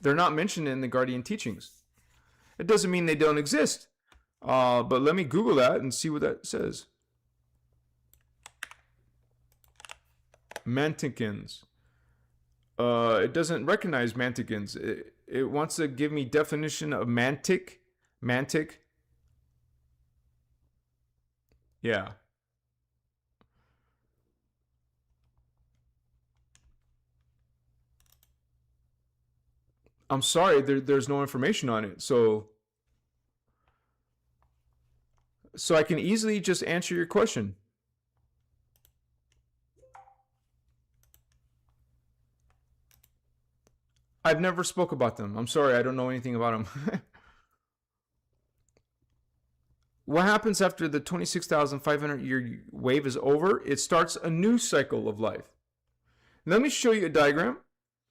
They're not mentioned in the Guardian teachings. It doesn't mean they don't exist. But let me Google that and see what that says. Mantikins. It doesn't recognize mantikins. It wants to give me definition of mantic. Mantic. Yeah. I'm sorry, there's no information on it. So I can easily just answer your question. I've never spoke about them. I'm sorry, I don't know anything about them. What happens after the 26,500 year wave is over? It starts a new cycle of life. Let me show you a diagram.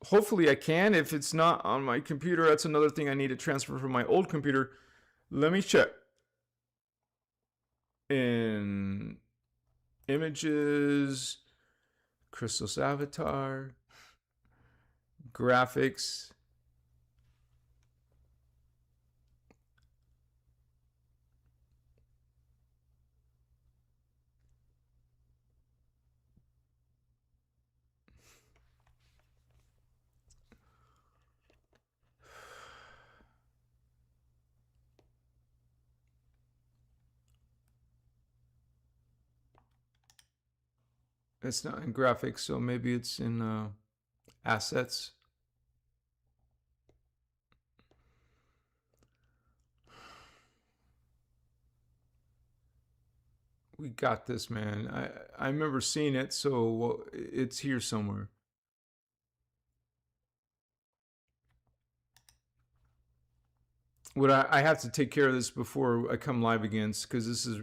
Hopefully I can. If it's not on my computer, that's another thing I need to transfer from my old computer. Let me check. In images, Christos avatar, graphics. It's not in graphics, so maybe it's in assets. We got this, man. I remember seeing it, so it's here somewhere. I have to take care of this before I come live again, because this is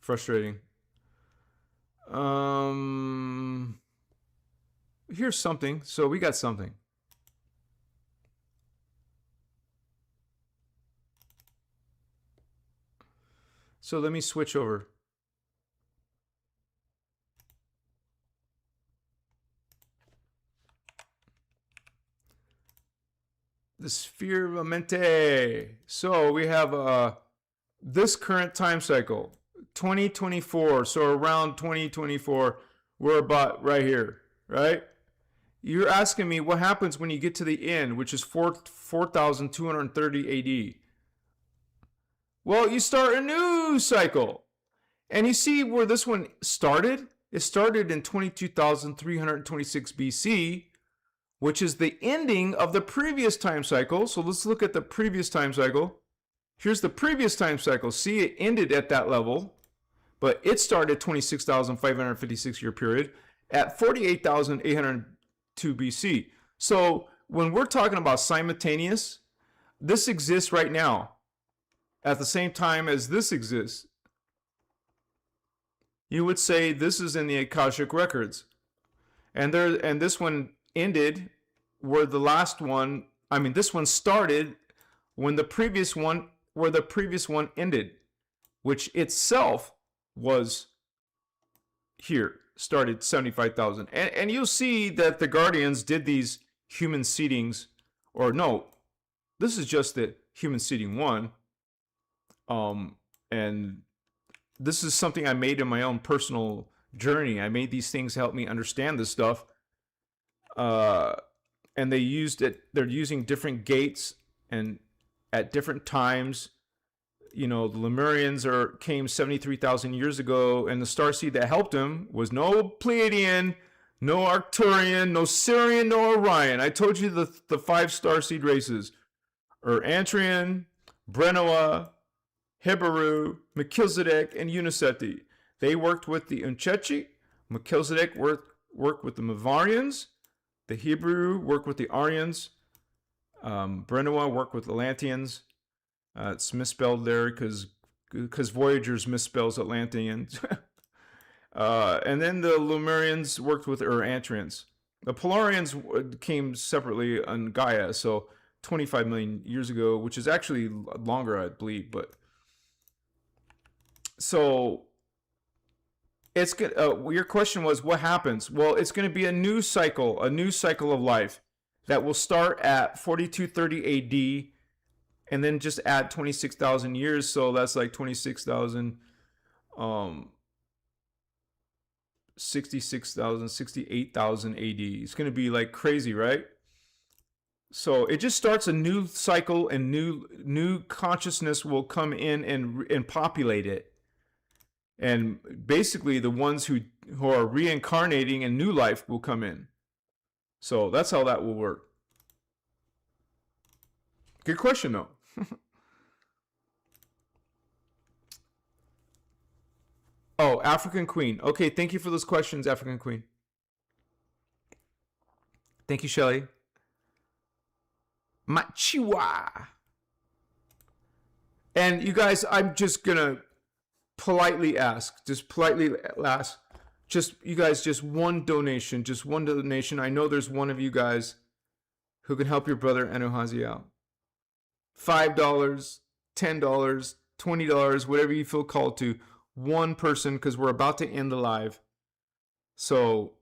frustrating. Here's something. So we got something. So let me switch over. The sphere of mente. So we have this current time cycle. 2024, so around 2024, we're about right here, right? You're asking me what happens when you get to the end, which is 4,230 AD. Well, you start a new cycle. And you see where this one started? It started in 22,326 BC, which is the ending of the previous time cycle. So let's look at the previous time cycle. Here's the previous time cycle. See, it ended at that level. But it started 26,556 year period at 48,802 BC. So when we're talking about simultaneous, this exists right now at the same time as this exists, you would say this is in the Akashic records. And this one ended where the last one, I mean, this one started when the previous one, where the previous one ended, which itself was here, started 75,000. And you'll see that the Guardians did these human seedings, or no, this is just the human seeding one. And this is something I made in my own personal journey. I made these things to help me understand this stuff. And they used it, they're using different gates and at different times. You know, the Lemurians came 73,000 years ago, and the starseed that helped them was no Pleiadian, no Arcturian, no Sirian, no Orion. I told you the 5 starseed races are Antrian, Brenoa, Heberu, Melchizedek, and Uniseti. They worked with the Unchechi. Melchizedek worked with the Mavarians. The Hebrew worked with the Aryans. Brenoa worked with Atlanteans. It's misspelled there because Voyagers misspells Atlanteans. And then the Lemurians worked with Antrians. The Polarians came separately on Gaia, so 25 million years ago, which is actually longer, I believe. But so it's good. Your question was, what happens? Well, it's going to be a new cycle of life that will start at 4230 AD. And then just add 26,000 years, so that's like 26,000, 66,000, 68,000 AD. It's going to be like crazy, right? So it just starts a new cycle, and new consciousness will come in and populate it. And basically, the ones who are reincarnating in new life will come in. So that's how that will work. Good question, though. Oh, African Queen. Okay, thank you for those questions, African Queen. Thank you, Shelly. Machiwa. And you guys, I'm just gonna politely ask, you guys, just one donation. I know there's one of you guys who can help your brother Enuhazi out. $5, $10, $20, whatever you feel called to. One person, because we're about to end the live. So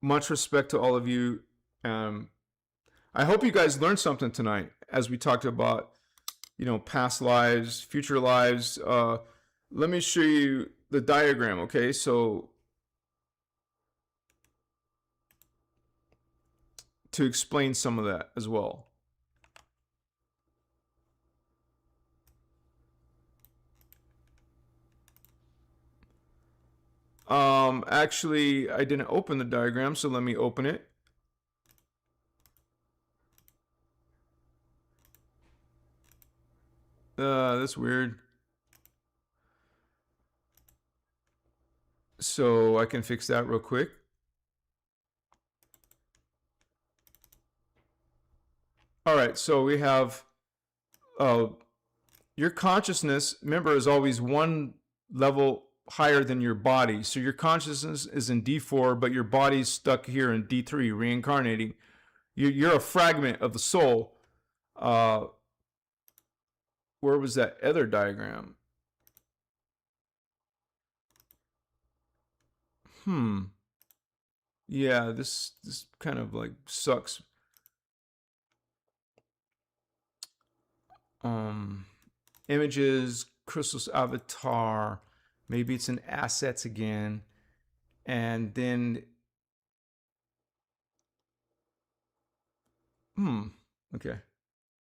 much respect to all of you. I hope you guys learned something tonight as we talked about, past lives, future lives. Let me show you the diagram, okay? So to explain some of that as well. Actually, I didn't open the diagram, so let me open it. That's weird. So I can fix that real quick. All right, so we have your consciousness, remember, is always one level higher than your body. So your consciousness is in D4, but your body's stuck here in D3, reincarnating. You're a fragment of the soul. Where was that other diagram? Yeah, this kind of like sucks. Images, Christos avatar. Maybe it's in assets again. And then, okay.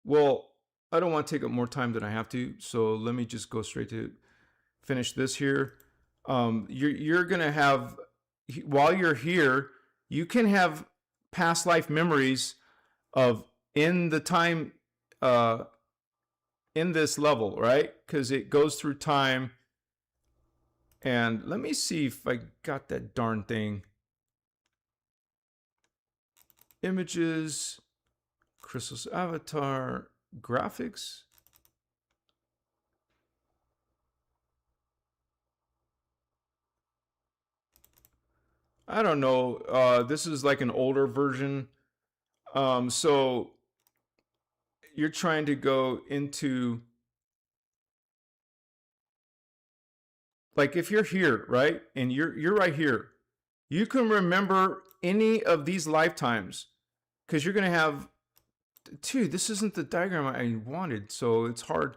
Well, I don't want to take up more time than I have to, so let me just go straight to finish this here. You're going to have, while you're here, you can have past life memories of in the time, in this level, right? Because it goes through time. And let me see if I got that darn thing. Images, Christos avatar, graphics. I don't know. This is like an older version. So you're trying to go into, like, if you're here, right, and you're right here, you can remember any of these lifetimes because you're gonna have. Dude, this isn't the diagram I wanted, so it's hard.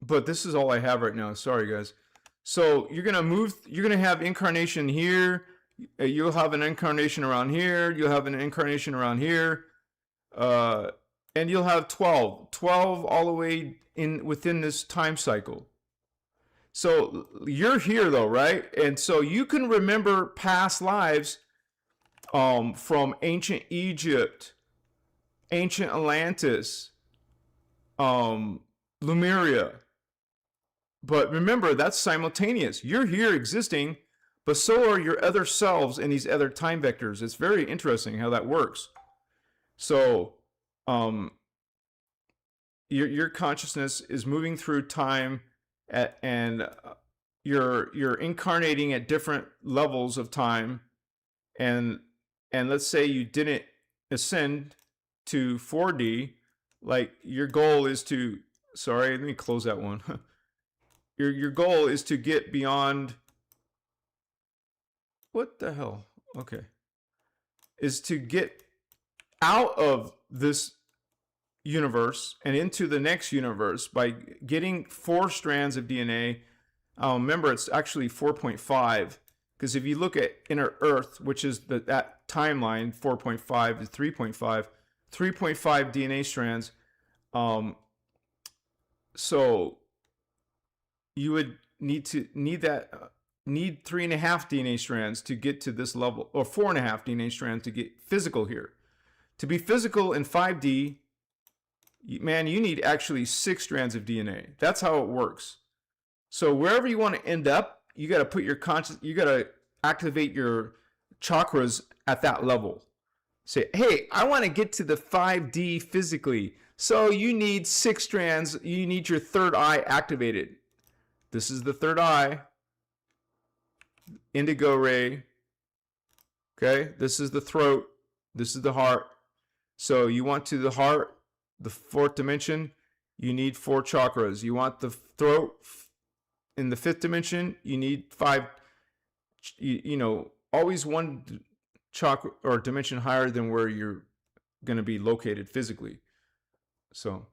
But this is all I have right now. Sorry, guys. So you're gonna move. You're gonna have incarnation here. You'll have an incarnation around here. You'll have an incarnation around here. Uh, and you'll have 12 all the way in within this time cycle. So you're here though, right? And so you can remember past lives from ancient Egypt, ancient Atlantis, Lemuria. But remember, that's simultaneous. You're here existing, but so are your other selves in these other time vectors. It's very interesting how that works. So, your consciousness is moving through time, and you're incarnating at different levels of time, and let's say you didn't ascend to 4D, like your goal is to. Sorry, let me close that one. Your goal is to get beyond. What the hell? Okay. Is to get out of this universe and into the next universe by getting 4 strands of DNA. Remember, it's actually 4.5, because if you look at inner Earth, which is that timeline, 4.5 to 3.5, 3.5 DNA strands. So you would need 3.5 DNA strands to get to this level, or 4.5 DNA strands to get physical here. To be physical in 5D, man, you need actually 6 strands of DNA. That's how it works. So wherever you want to end up, you got to put your you got to activate your chakras at that level. Say, hey, I want to get to the 5D physically. So you need 6 strands. You need your third eye activated. This is the third eye. Indigo ray. Okay, this is the throat. This is the heart. So you want to the heart, the 4th dimension, you need 4 chakras. You want the throat in the 5th dimension, you need 5. You know, always 1 chakra or dimension higher than where you're going to be located physically. So,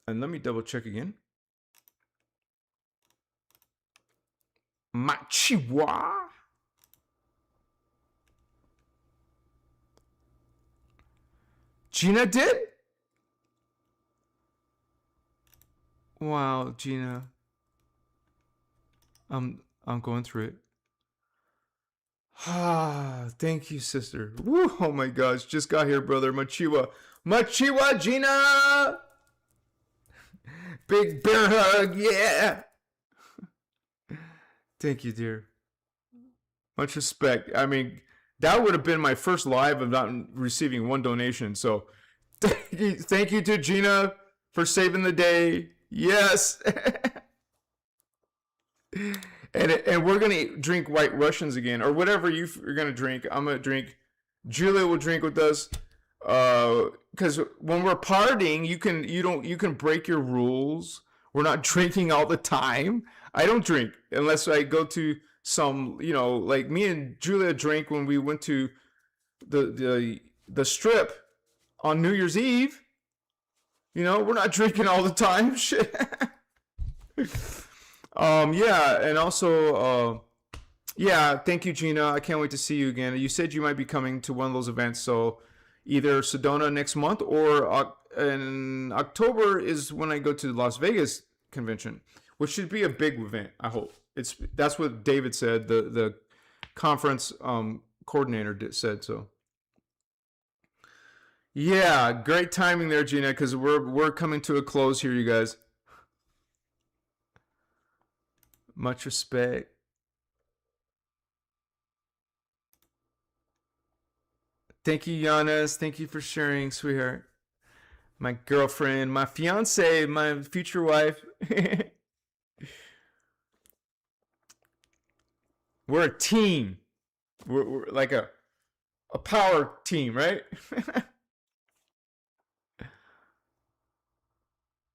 and let me double check again. Machiwa. Gina did? Wow, Gina. I'm going through it. Ah, thank you, sister. Woo, oh my gosh, just got here, brother. Machiwa. Machiwa, Gina! Big bear hug, yeah! Thank you, dear. Much respect. I mean, that would have been my first live of not receiving 1 donation. So, thank you to Gina for saving the day. Yes. and we're gonna drink White Russians again, or whatever you're gonna drink. I'm gonna drink. Julia will drink with us. Because when we're partying, you can break your rules. We're not drinking all the time. I don't drink unless I go to some, like me and Julia drank when we went to the strip on New Year's Eve. We're not drinking all the time. Shit. Yeah, and also, yeah, thank you, Gina. I can't wait to see you again. You said you might be coming to one of those events, so either Sedona next month or in October is when I go to the Las Vegas convention, which should be a big event. I hope that's what David said. The conference coordinator said so. Yeah, great timing there, Gina, because we're coming to a close here, you guys. Much respect. Thank you, Giannis. Thank you for sharing, sweetheart. My girlfriend, my fiance, my future wife. We're a team. We're like a power team, right?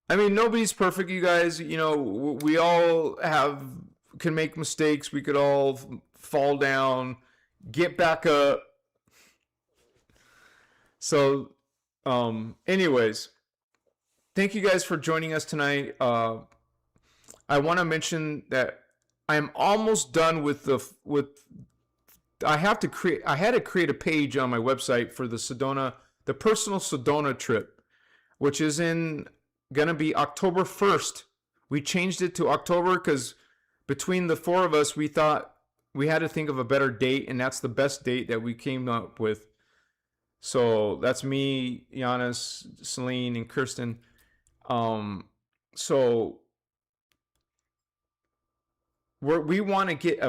I mean, nobody's perfect, you guys. You know, we all can make mistakes. We could all fall down, get back up. So, anyways, thank you guys for joining us tonight. I want to mention that I'm almost done with I had to create a page on my website for the personal Sedona trip, which is gonna be October 1st. We changed it to October because between the four of us, we thought we had to think of a better date, and that's the best date that we came up with. So that's me, Giannis, Celine, and Kirsten. So we want to get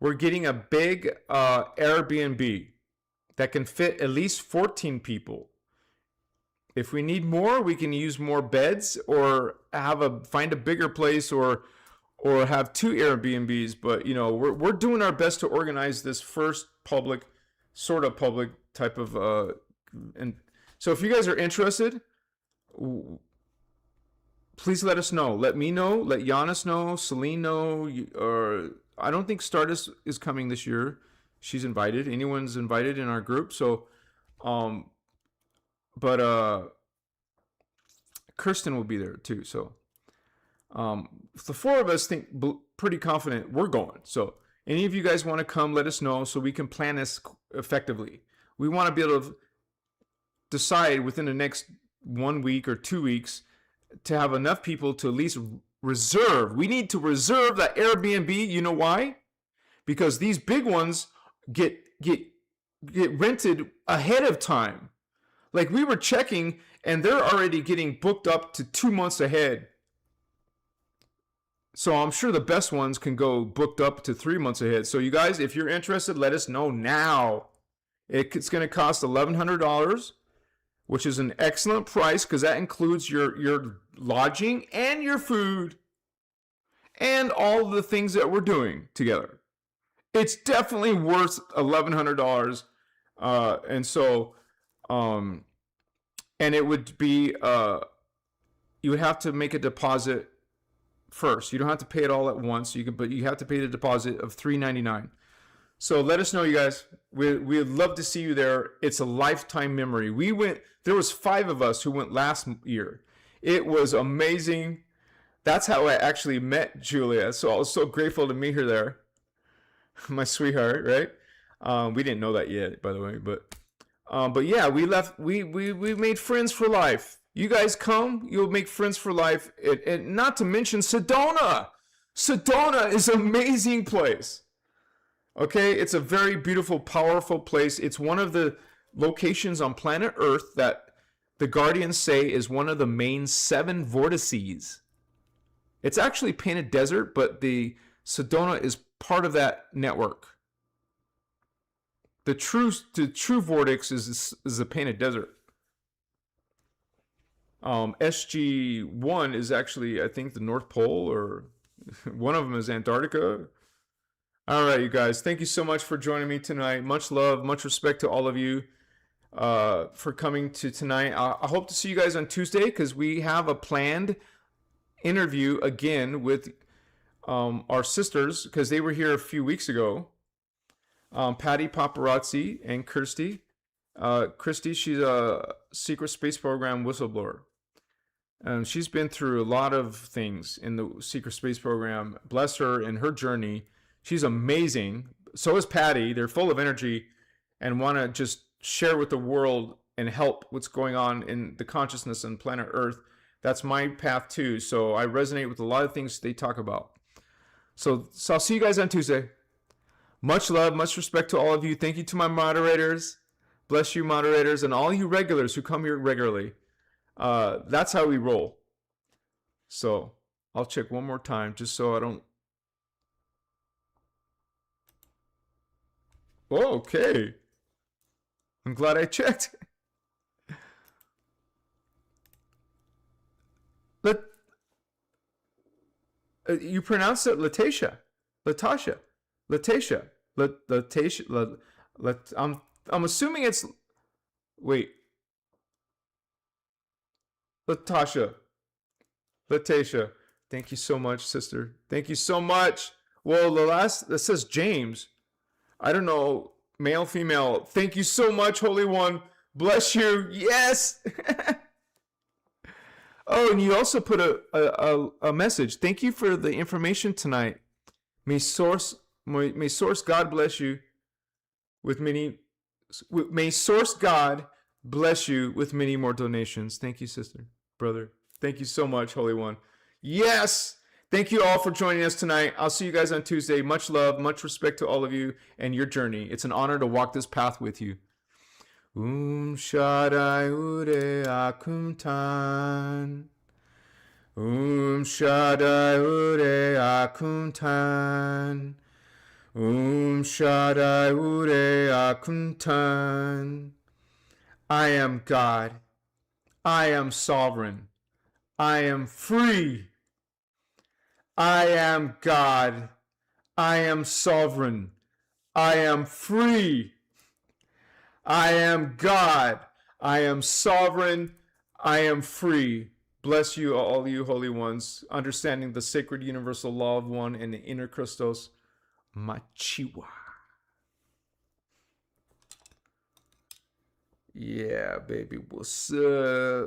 we're getting a big Airbnb that can fit at least 14 people. If we need more, we can use more beds or find a bigger place or have two Airbnbs. But you know, we're doing our best to organize this first sort of public type of and so if you guys are interested, please let us know. Let me know. Let Giannis know. Celine know. Or I don't think Stardust is coming this year. She's invited. Anyone's invited in our group. So, but Kirsten will be there too. So, the four of us think pretty confident we're going. So, any of you guys want to come, let us know so we can plan this effectively. We want to be able to decide within the next 1 week or 2 weeks to have enough people to at least reserve. We need to reserve that Airbnb. You know why? Because these big ones get rented ahead of time. Like we were checking and they're already getting booked up to 2 months ahead. So I'm sure the best ones can go booked up to 3 months ahead. So you guys, if you're interested, let us know now. It's going to cost $1,100, which is an excellent price because that includes your lodging and your food and all the things that we're doing together. It's definitely worth $1,100. And so, and it would be, you would have to make a deposit first. You don't have to pay it all at once. But you have to pay the deposit of $399. So let us know, you guys. We'd love to see you there. It's a lifetime memory. There was 5 of us who went last year. It was amazing. That's how I actually met Julia. So I was so grateful to meet her there. My sweetheart, right? We didn't know that yet, by the way, but yeah, we made friends for life. You guys come, you'll make friends for life. And not to mention Sedona. Sedona is an amazing place. Okay, it's a very beautiful, powerful place. It's one of the locations on planet Earth that the Guardians say is one of the main 7 vortices. It's actually painted desert, but the Sedona is part of that network. The true vortex is the painted desert. SG1 is actually, I think, the North Pole, or one of them is Antarctica. All right, you guys. Thank you so much for joining me tonight. Much love, much respect to all of you for coming to tonight. I hope to see you guys on Tuesday because we have a planned interview again with our sisters because they were here a few weeks ago. Patty Paparazzi and Kirsty. Christy, she's a secret space program whistleblower. She's been through a lot of things in the secret space program. Bless her in her journey. She's amazing. So is Patty. They're full of energy and want to just share with the world and help what's going on in the consciousness on planet Earth. That's my path too. So I resonate with a lot of things they talk about. So I'll see you guys on Tuesday. Much love, much respect to all of you. Thank you to my moderators. Bless you, moderators, and all you regulars who come here regularly. That's how we roll. So I'll check one more time just so I don't. Oh, okay. I'm glad I checked. You pronounce it Latasha. Latasha. Letitia. Letitia. I'm assuming it's. Wait. Latasha. Letitia. Thank you so much, sister. Thank you so much. Well, the last that says James. I don't know, male, female. Thank you so much, Holy One. Bless you. Yes. Oh, and you also put a message. Thank you for the information tonight. May source God bless you with many. May source God bless you with many more donations. Thank you, sister, brother. Thank you so much, Holy One. Yes. Thank you all for joining us tonight. I'll see you guys on Tuesday. Much love, much respect to all of you and your journey. It's an honor to walk this path with you. Shaddai Ure Akumtan. Shaddai Ure Akumtan. Shaddai Ure Akumtan. I am God. I am sovereign. I am free. I am God. I am sovereign. I am free. I am God. I am sovereign. I am free. Bless you, all you holy ones, understanding the sacred universal law of one and the inner Christos. Machiwa. Yeah, baby. What's up?